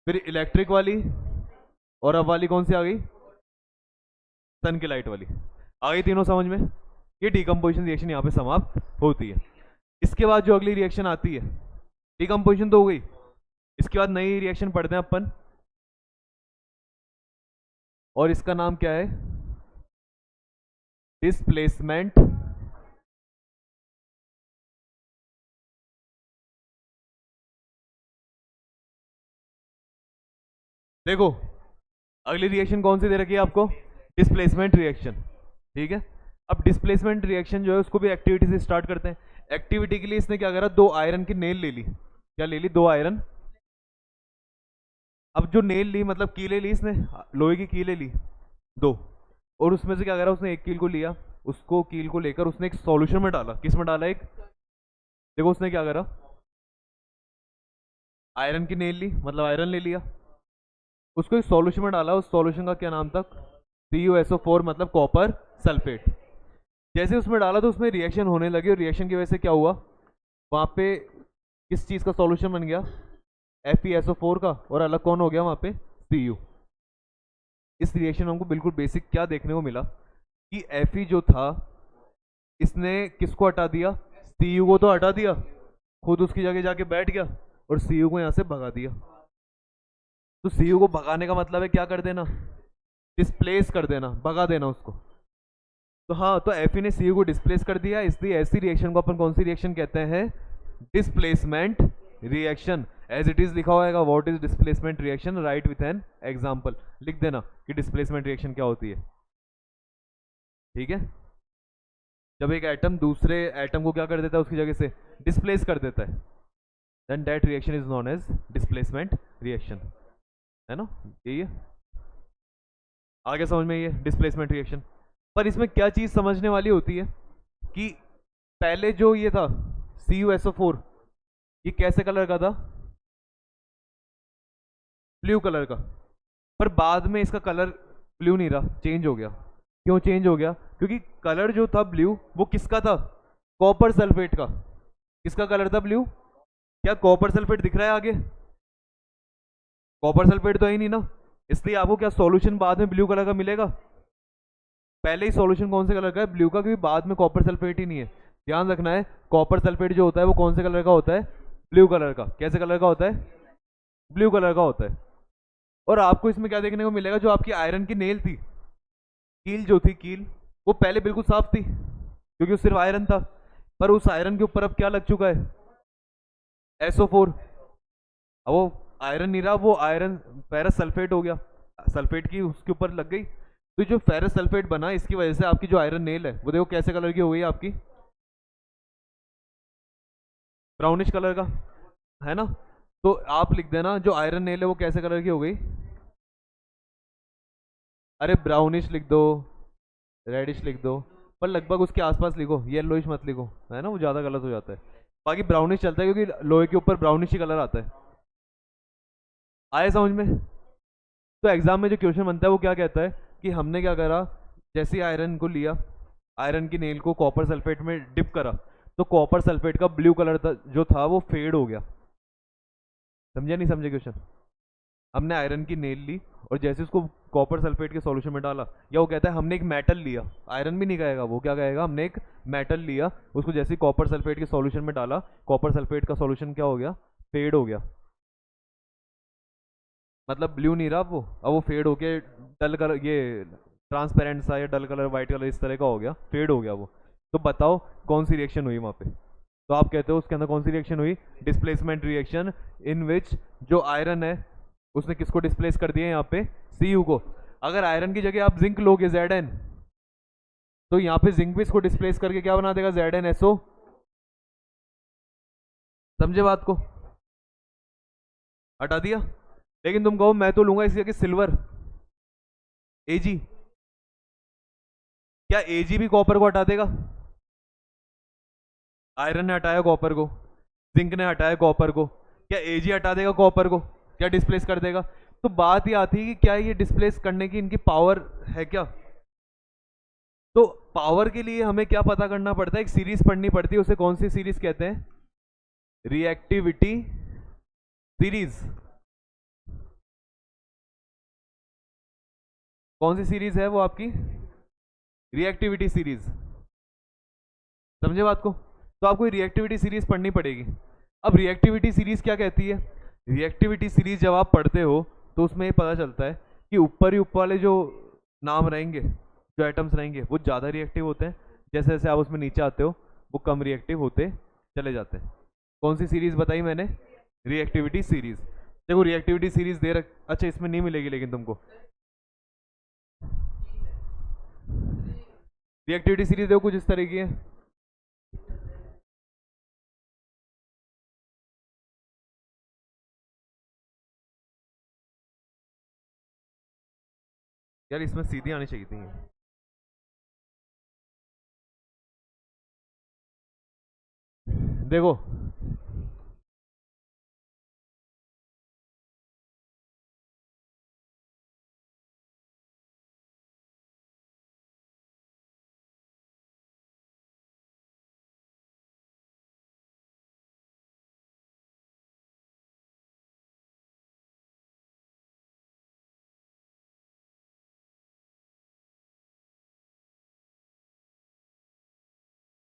फिर इलेक्ट्रिक वाली, और अब वाली कौन सी आ गई? सन की लाइट वाली। आ गई तीनों समझ में? ये डीकम्पोजिशन रिएक्शन यहाँ पे समाप्त होती है। इसके बाद जो अगली रिएक्शन आती है, डीकम्पोजिशन तो हो गई, इसके बाद नई रिएक्शन पढ़ते हैं अपन, और इसका नाम क्या है? डिस्प्लेसमेंट देखो अगली रिएक्शन कौन सी दे रखी है आपको? Displacement reaction. ठीक है, अब डिस्प्लेसमेंट रिएक्शन जो है उसको भी एक्टिविटी से स्टार्ट करते हैं। एक्टिविटी के लिए इसने क्या करा? 2 आयरन की नेल ले ली। क्या ले ली? 2 आयरन। अब जो नेल ली मतलब कीले ली इसने, लोहे की कीले ली 2, और उसमें से क्या करा? उसने एक कील को लिया, उसको कील को लेकर उसने एक सॉल्यूशन में डाला। किस में डाला? एक, देखो उसने क्या करा, आयरन की नेल ली मतलब आयरन ले लिया, उसको एक सॉल्यूशन में डाला। उस सॉल्यूशन का क्या नाम था? CuSO4 मतलब कॉपर सल्फेट। जैसे उसमें डाला तो उसमें रिएक्शन होने लगी, और रिएक्शन की वजह से क्या हुआ? वहां पे किस चीज का सॉल्यूशन बन गया? FeSO4 का, और अलग कौन हो गया वहां पे? Cu। इस रिएक्शन में हमको बिल्कुल बेसिक क्या देखने को मिला कि Fe जो था इसने किसको हटा दिया? Cu को तो हटा दिया, खुद उसकी जगह जाके बैठ गया और Cu को यहाँ से भगा दिया। तो Cu को भगाने का मतलब है क्या कर देना? डिस्प्लेस कर देना, भगा देना उसको। तो हाँ, तो Fe ने Cu को डिस्प्लेस कर दिया, इसलिए ऐसी रिएक्शन को अपन कौन सी रिएक्शन कहते हैं? Displacement reaction. As it is लिखा होगा, what is displacement reaction, right with an example. लिख देना कि डिस्प्लेसमेंट रिएक्शन क्या होती है। ठीक है, जब एक एटम दूसरे एटम को क्या कर देता है? उसकी जगह से डिस्प्लेस कर देता है, then that reaction is known as displacement reaction. है ना, यही है। आगे समझ में ये डिस्प्लेसमेंट रिएक्शन। पर इसमें क्या चीज़ समझने वाली होती है कि पहले जो ये था CuSO4, ये कैसे कलर का था? ब्लू कलर का। पर बाद में इसका कलर ब्लू नहीं रहा, चेंज हो गया। क्यों चेंज हो गया? क्योंकि कलर जो था ब्लू वो किसका था? कॉपर सल्फेट का। किसका कलर था ब्लू? क्या कॉपर सल्फेट दिख रहा है आगे? कॉपर सल्फेट तो है ही नहीं ना, इसलिए आपको क्या सॉल्यूशन बाद में ब्लू कलर का मिलेगा? पहले ही सॉल्यूशन कौन से कलर का है? ब्लू का, क्योंकि बाद में कॉपर सल्फेट ही नहीं है। ध्यान रखना है, कॉपर सल्फेट जो होता है वो कौन से कलर का होता है? ब्लू कलर का। कैसे कलर का होता है? ब्लू कलर का होता है। और आपको इसमें क्या देखने को मिलेगा, जो आपकी आयरन की नेल थी, कील जो थी, कील, वो पहले बिल्कुल साफ थी क्योंकि वो सिर्फ आयरन था। पर उस आयरन के ऊपर अब क्या लग चुका है? SO4। अब वो आयरन नहीं रहा, वो आयरन फेरस सल्फेट हो गया, सल्फेट की उसके ऊपर लग गई। तो जो फेरस सल्फेट बना, इसकी वजह से आपकी जो आयरन नेल है वो देखो कैसे कलर की हो गई आपकी? ब्राउनिश कलर का, है ना? तो आप लिख देना जो आयरन नेल है वो कैसे कलर की हो गई? अरे ब्राउनिश लिख दो, रेडिश लिख दो, पर लगभग उसके आसपास लिखो, येलोइश मत लिखो, है ना, वो ज़्यादा गलत हो जाता है। बाकी ब्राउनिश चलता है क्योंकि लोहे के ऊपर ब्राउनिश ही कलर आता है। आए समझ में? तो एग्जाम में जो क्वेश्चन बनता है वो क्या कहता है कि हमने क्या करा, जैसे आयरन को लिया, आयरन की नेल को कॉपर सल्फेट में डिप करा, तो कॉपर सल्फेट का ब्लू कलर जो था वो फेड हो गया। समझे नहीं समझे क्वेश्चन? हमने आयरन की नेल ली और जैसे उसको कॉपर सल्फेट के सॉल्यूशन में डाला, या वो कहता है हमने एक मेटल लिया, आयरन भी नहीं कहेगा वो, क्या कहेगा? हमने एक मेटल लिया, उसको जैसे कॉपर सल्फेट के सॉल्यूशन में डाला, कॉपर सल्फेट का सॉल्यूशन क्या हो गया? फेड हो गया। मतलब ब्लू नहीं रहा वो, अब वो फेड हो के डल कलर, ये ट्रांसपेरेंट सा या डल कलर, वाइट कलर इस तरह का हो गया, फेड हो गया वो। तो बताओ कौन सी रिएक्शन हुई वहाँ पे? तो आप कहते हो उसके अंदर कौन सी रिएक्शन हुई? डिस्प्लेसमेंट रिएक्शन, इन विच जो आयरन है उसने किसको डिस्प्लेस कर दिया यहाँ पे? Cu को। अगर आयरन की जगह आप जिंक लोगे, Zn, तो यहाँ पे जिंक भी इसको डिस्प्लेस करके क्या बना देगा? ZnSO। समझे बात को? हटा दिया। लेकिन तुम कहो मैं तो लूंगा इसी जगह सिल्वर, Ag। क्या Ag भी कॉपर को हटा देगा? आयरन ने हटाया कॉपर को, जिंक ने हटाया कॉपर को, क्या Ag हटा देगा कॉपर को? क्या डिस्प्लेस कर देगा? तो बात ये आती है कि क्या ये डिस्प्लेस करने की इनकी पावर है क्या? तो पावर के लिए हमें क्या पता करना पड़ता है? एक सीरीज पढ़नी पड़ती है, उसे कौन सी सीरीज कहते हैं? Reactivity series. कौन सी सीरीज है वो आपकी? Reactivity series. समझे बात को? तो आपको रिएक्टिविटी सीरीज पढ़नी पड़ेगी। अब रिएक्टिविटी सीरीज क्या कहती है? रिएक्टिविटी सीरीज जब आप पढ़ते हो तो उसमें ये पता चलता है कि ऊपर ही ऊपर वाले जो नाम रहेंगे, जो एटम्स रहेंगे, वो ज़्यादा रिएक्टिव होते हैं, जैसे जैसे आप उसमें नीचे आते हो वो कम रिएक्टिव होते चले जाते हैं। कौन सी सीरीज बताई मैंने? Reactivity series. देखो रिएक्टिविटी सीरीज दे रख, अच्छा इसमें नहीं मिलेगी लेकिन तुमको रिएक्टिविटी सीरीज, देखो कुछ इस तरह की है। यार इसमें सीधी आनी चाहिए थी। देखो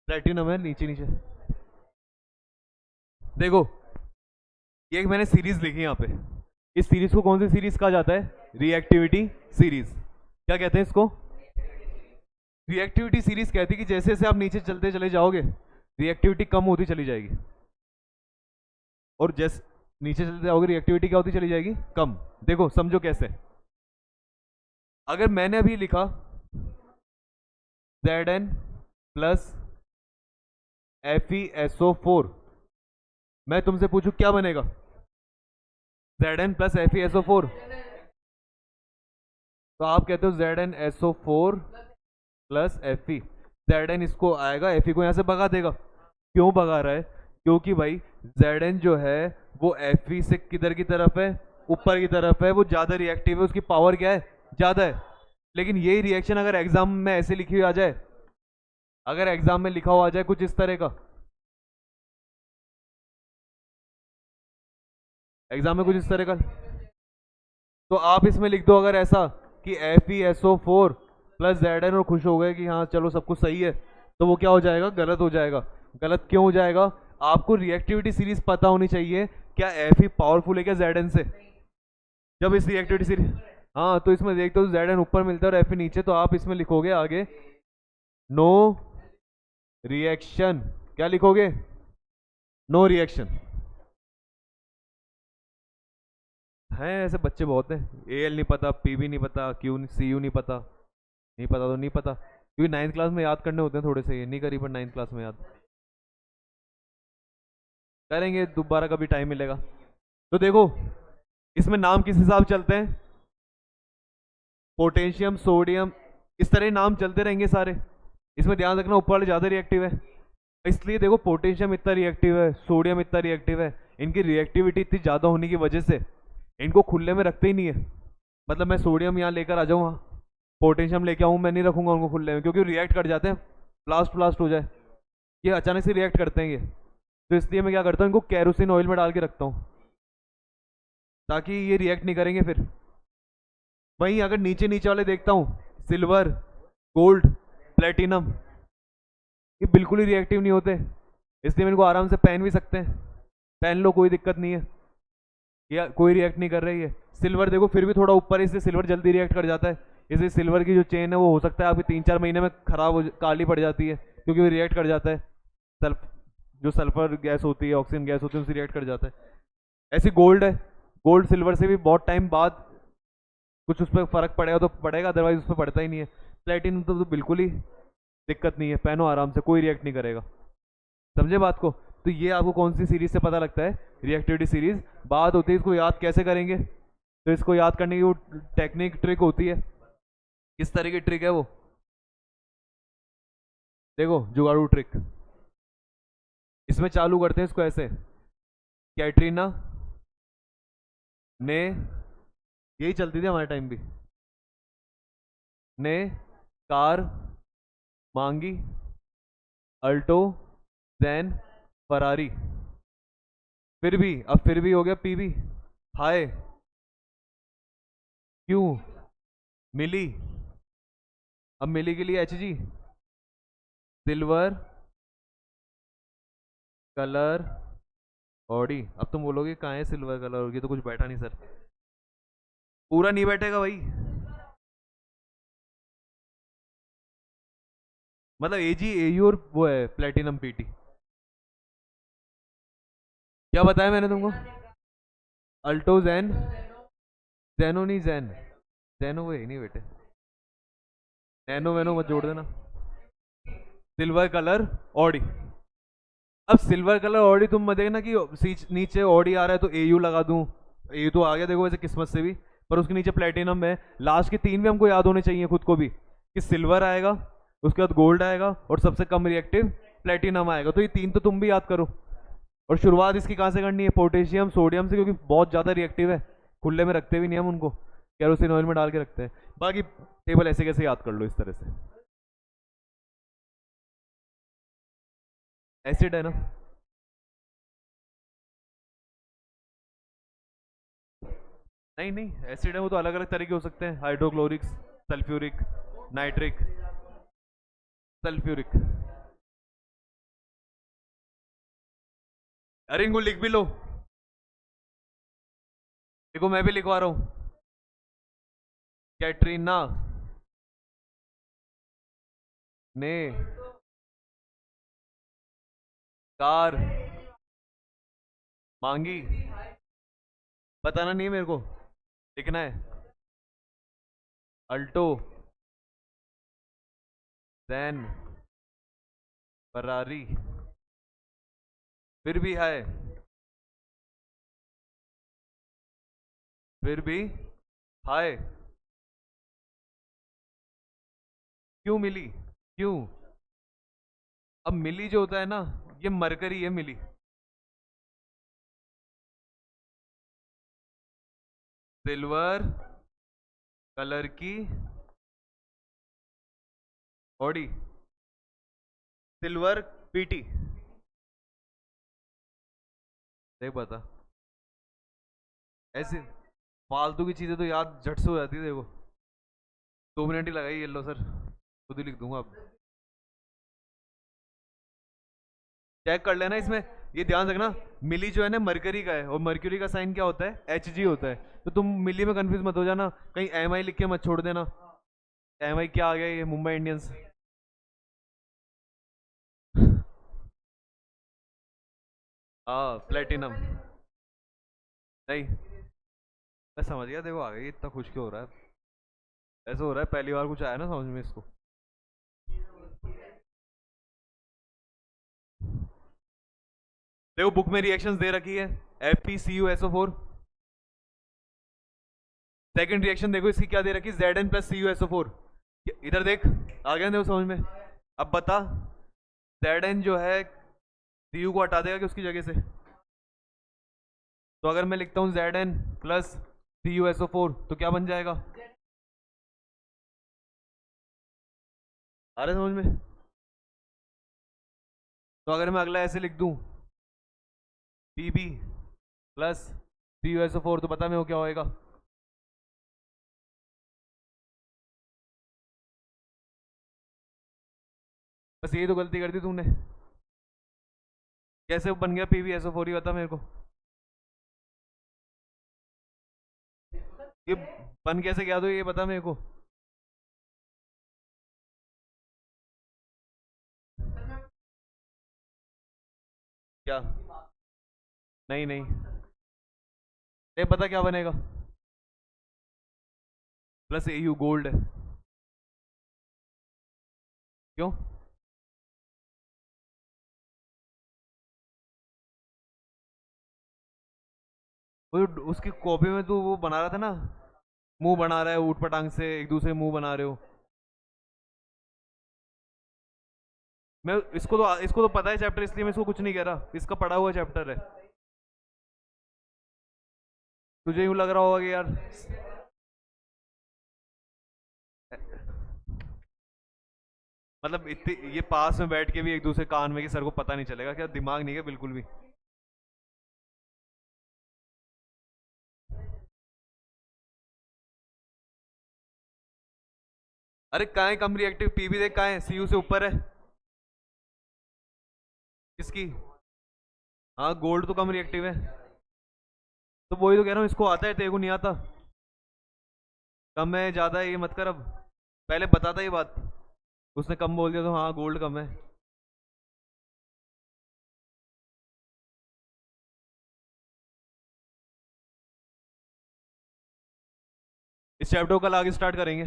प्लेटिनम है नीचे नीचे। देखो ये एक मैंने सीरीज लिखी यहाँ पे, इस सीरीज को कौन सी सीरीज कहा जाता है? Reactivity series. क्या कहते हैं इसको? रिएक्टिविटी सीरीज कहती है कि जैसे जैसे आप नीचे चलते चले जाओगे रिएक्टिविटी कम होती चली जाएगी, और जैसे नीचे चलते जाओगे रिएक्टिविटी क्या होती चली जाएगी? कम। देखो समझो कैसे। अगर मैंने अभी लिखा Zn प्लस FeSO4, मैं तुमसे पूछूं क्या बनेगा? Zn प्लस FeSO4, तो आप कहते हो ZnSO4 plus F E, Z N इसको आएगा, एफ ई को यहाँ से भगा देगा। क्यों भगा रहा है? क्योंकि भाई जेड एन जो है वो एफ ई से किधर की तरफ है, ऊपर की तरफ है, वो ज़्यादा रिएक्टिव है, उसकी पावर क्या है, ज़्यादा है। लेकिन यही रिएक्शन अगर एग्जाम में ऐसे लिखी हुई आ जाए, अगर एग्जाम में लिखा हुआ आ जाए कुछ इस तरह का, एग्जाम में कुछ इस तरह का, तो आप इसमें लिख दो अगर ऐसा कि F E S O four plus Z N, और खुश हो गए कि हाँ चलो सब कुछ सही है, तो वो क्या हो जाएगा, गलत हो जाएगा। गलत क्यों हो जाएगा? आपको रिएक्टिविटी सीरीज पता होनी चाहिए, क्या एफ ई पावरफुल है क्या जेड एन से? जब इस रिएक्टिविटी सीरीज, हाँ तो इसमें देखते हो जेड एन ऊपर मिलता है और एफ ई नीचे, तो आप इसमें लिखोगे आगे नो रिएक्शन। क्या लिखोगे? No reaction. हैं ऐसे बच्चे बहुत हैं, ए एल नहीं पता, पी भी नहीं पता, क्यू सी यू नहीं पता, नहीं पता तो नहीं पता, क्योंकि नाइन्थ क्लास में याद करने होते हैं थोड़े से, ये नहीं करी पर नाइन्थ क्लास में याद करेंगे दोबारा कभी टाइम मिलेगा। तो देखो इसमें नाम किस हिसाब से चलते हैं, पोटेशियम सोडियम, इस तरह नाम चलते रहेंगे सारे। इसमें ध्यान रखना ऊपर वाले ज़्यादा रिएक्टिव है, इसलिए देखो पोटेशियम इतना रिएक्टिव है, सोडियम इतना रिएक्टिव है, इनकी रिएक्टिविटी इतनी ज़्यादा होने की वजह से इनको खुले में रखते ही नहीं है। मतलब मैं सोडियम यहाँ लेकर आ जाऊँ, वहाँ पोटेशियम लेके आऊँ, मैं नहीं रखूंगा उनको खुले में, क्योंकि रिएक्ट कर जाते हैं, ब्लास्ट ब्लास्ट हो जाए, ये अचानक से रिएक्ट करते हैं ये। तो इसलिए मैं क्या करता हूँ, इनको कैरोसिन ऑयल में डाल के रखता हूँ, ताकि ये रिएक्ट नहीं करेंगे फिर। वहीं अगर नीचे नीचे वाले देखता हूँ, सिल्वर, गोल्ड, प्लेटिनम, ये बिल्कुल ही रिएक्टिव नहीं होते, इसलिए मैं इनको आराम से पहन भी सकते हैं, पहन लो कोई दिक्कत नहीं है, या कोई रिएक्ट नहीं कर रही है। सिल्वर देखो फिर भी थोड़ा ऊपर है, इसलिए सिल्वर जल्दी रिएक्ट कर जाता है, इसलिए सिल्वर की जो चेन है वो हो सकता है आपकी 3-4 महीने में खराब हो, काली पड़ जाती है, क्योंकि वो रिएक्ट कर जाता है, सल्फ जो सल्फर गैस होती है, ऑक्सीजन गैस होती है, उनसे रिएक्ट कर जाता है। ऐसी गोल्ड है, गोल्ड सिल्वर से भी बहुत टाइम बाद कुछ उस पर फर्क पड़ेगा तो पड़ेगा, अदरवाइज उस पर पड़ता ही नहीं है। प्लेटिनम तो बिल्कुल ही दिक्कत नहीं है, पहनो आराम से, कोई रिएक्ट नहीं करेगा। समझे बात को? तो ये आपको कौन सी सीरीज से पता लगता है, रिएक्टिविटी सीरीज। बात होती है इसको याद कैसे करेंगे, तो इसको याद करने की वो टेक्निक ट्रिक होती है। किस तरह की ट्रिक है वो, देखो जुगाड़ू ट्रिक। इसमें चालू करते हैं इसको ऐसे, कैटरीना ने, यही चलती थी हमारे टाइम भी, ने कार मांगी, अल्टो, जैन, फरारी। फिर भी, अब फिर भी हो गया पी भी, हाय, क्यों, मिली, अब मिली के लिए H G, silver colour Audi. अब तुम बोलोगे कहाँ है सिल्वर कलर, ये तो कुछ बैठा नहीं सर, पूरा नहीं बैठेगा भाई, मतलब एजी एयू और वो है प्लेटिनम पीटी। क्या बताया मैंने तुमको, अल्टो जैन, जैनो नहीं जैन, जैनो वो है नहीं बेटे, नैनो वैनो मत जोड़ देना। सिल्वर कलर ऑडी, अब सिल्वर कलर ऑडी तुम मत देखना कि नीचे ऑडी आ रहा है तो एयू लगा दूं, एयू तो आ गया देखो वैसे किस्मत से भी, पर उसके नीचे प्लेटिनम है। लास्ट के तीन भी हमको याद होने चाहिए खुद को भी, कि सिल्वर आएगा, उसके बाद गोल्ड आएगा, और सबसे कम रिएक्टिव प्लेटिनम आएगा, तो ये तीन तो तुम भी याद करो। और शुरुआत इसकी कहाँ से करनी है, पोटेशियम सोडियम से, क्योंकि बहुत ज़्यादा रिएक्टिव है, खुले में रखते भी नहीं हम उनको, कैरोसिन ऑयल में डाल के रखते हैं। बाकी टेबल ऐसे कैसे याद कर लो इस तरह से, एसिड है ना, नहीं नहीं एसिड है वो तो अलग अलग तरह के हो सकते हैं, हाइड्रोक्लोरिक, सल्फ्यूरिक, नाइट्रिक, सल्फ्यूरिक। अरे इनको लिख भी लो, देखो मैं भी लिखवा रहा हूँ, कैटरीना ने कार मांगी, बताना नहीं है मेरे को, लिखना है, अल्टो जैन फरारी, फिर भी है, फिर भी हाय, क्यों मिली? क्यों? अब मिली जो होता है ना, ये मरकरी है मिली। सिल्वर कलर की बॉडी, सिल्वर पीटी। देख बता, ऐसे फालतू की चीजें तो याद झट से हो जाती है देखो। 2 मिनट ही लगाई, ये लो सर, खुद ही लिख दूंगा अब। चेक कर लेना इसमें, ये ध्यान रखना। मिली जो है ना मरकरी का है, और मरकरी का साइन क्या होता है? एच जी होता है। तो तुम मिली में कंफ्यूज मत हो जाना, कहीं एम आई लिख के मत छोड़ देना। एम आई क्या आ गया, ये मुंबई इंडियंस। हाँ प्लेटिनम। नहीं, मैं समझ गया, देखो आ गई, इतना खुश क्यों हो रहा है? ऐसा हो रहा है पहली बार कुछ आया ना समझ में इसको। देखो बुक में रिएक्शंस दे रखी है, FeCuSO4। सेकंड रिएक्शन देखो इसकी क्या दे रखी है, Zn+CuSO4। इधर देख, आ गया ना देखो समझ में। अब बता, Zn जो है Cu को हटा देगा कि उसकी जगह से? तो अगर मैं लिखता हूँ Zn+CuSO4 तो क्या बन जाएगा? आ रहा है समझ में? तो अगर मैं अगला ऐसे लिख दूं, Pb+CuSO4, तो पता मेरे को क्या होएगा? बस यही तो गलती कर दी तूने। कैसे बन गया PbSO4, ही बता मेरे को। ये बन कैसे गया, तो ये बता मेरे को। क्या? नहीं नहीं, ये पता क्या बनेगा? +Au गोल्ड है। क्यों? वो उसकी कॉपी में तू वो बना रहा था ना, मुंह बना रहा है ऊट पटांग से, एक दूसरे मुंह बना रहे हो। मैं इसको तो पता है चैप्टर, इसलिए मैं इसको कुछ नहीं कह रहा, इसका पढ़ा हुआ चैप्टर है। तुझे यूं लग रहा होगा कि यार, मतलब इतनी ये पास में बैठ के भी एक दूसरे कान में कि सर को पता नहीं चलेगा, क्या दिमाग नहीं है बिल्कुल भी? अरे कहाँ है कम रिएक्टिव? पीबी देख कहाँ है, सीयू से ऊपर है। किसकी? हाँ गोल्ड तो कम रिएक्टिव है। तो वही तो कह रहा हूँ, इसको आता है, तेरे को नहीं आता। कम है ज्यादा है ये मत कर अब, पहले बताता ये बात। उसने कम बोल दिया तो हाँ गोल्ड कम है। इस चैप्टर को कल आगे स्टार्ट करेंगे।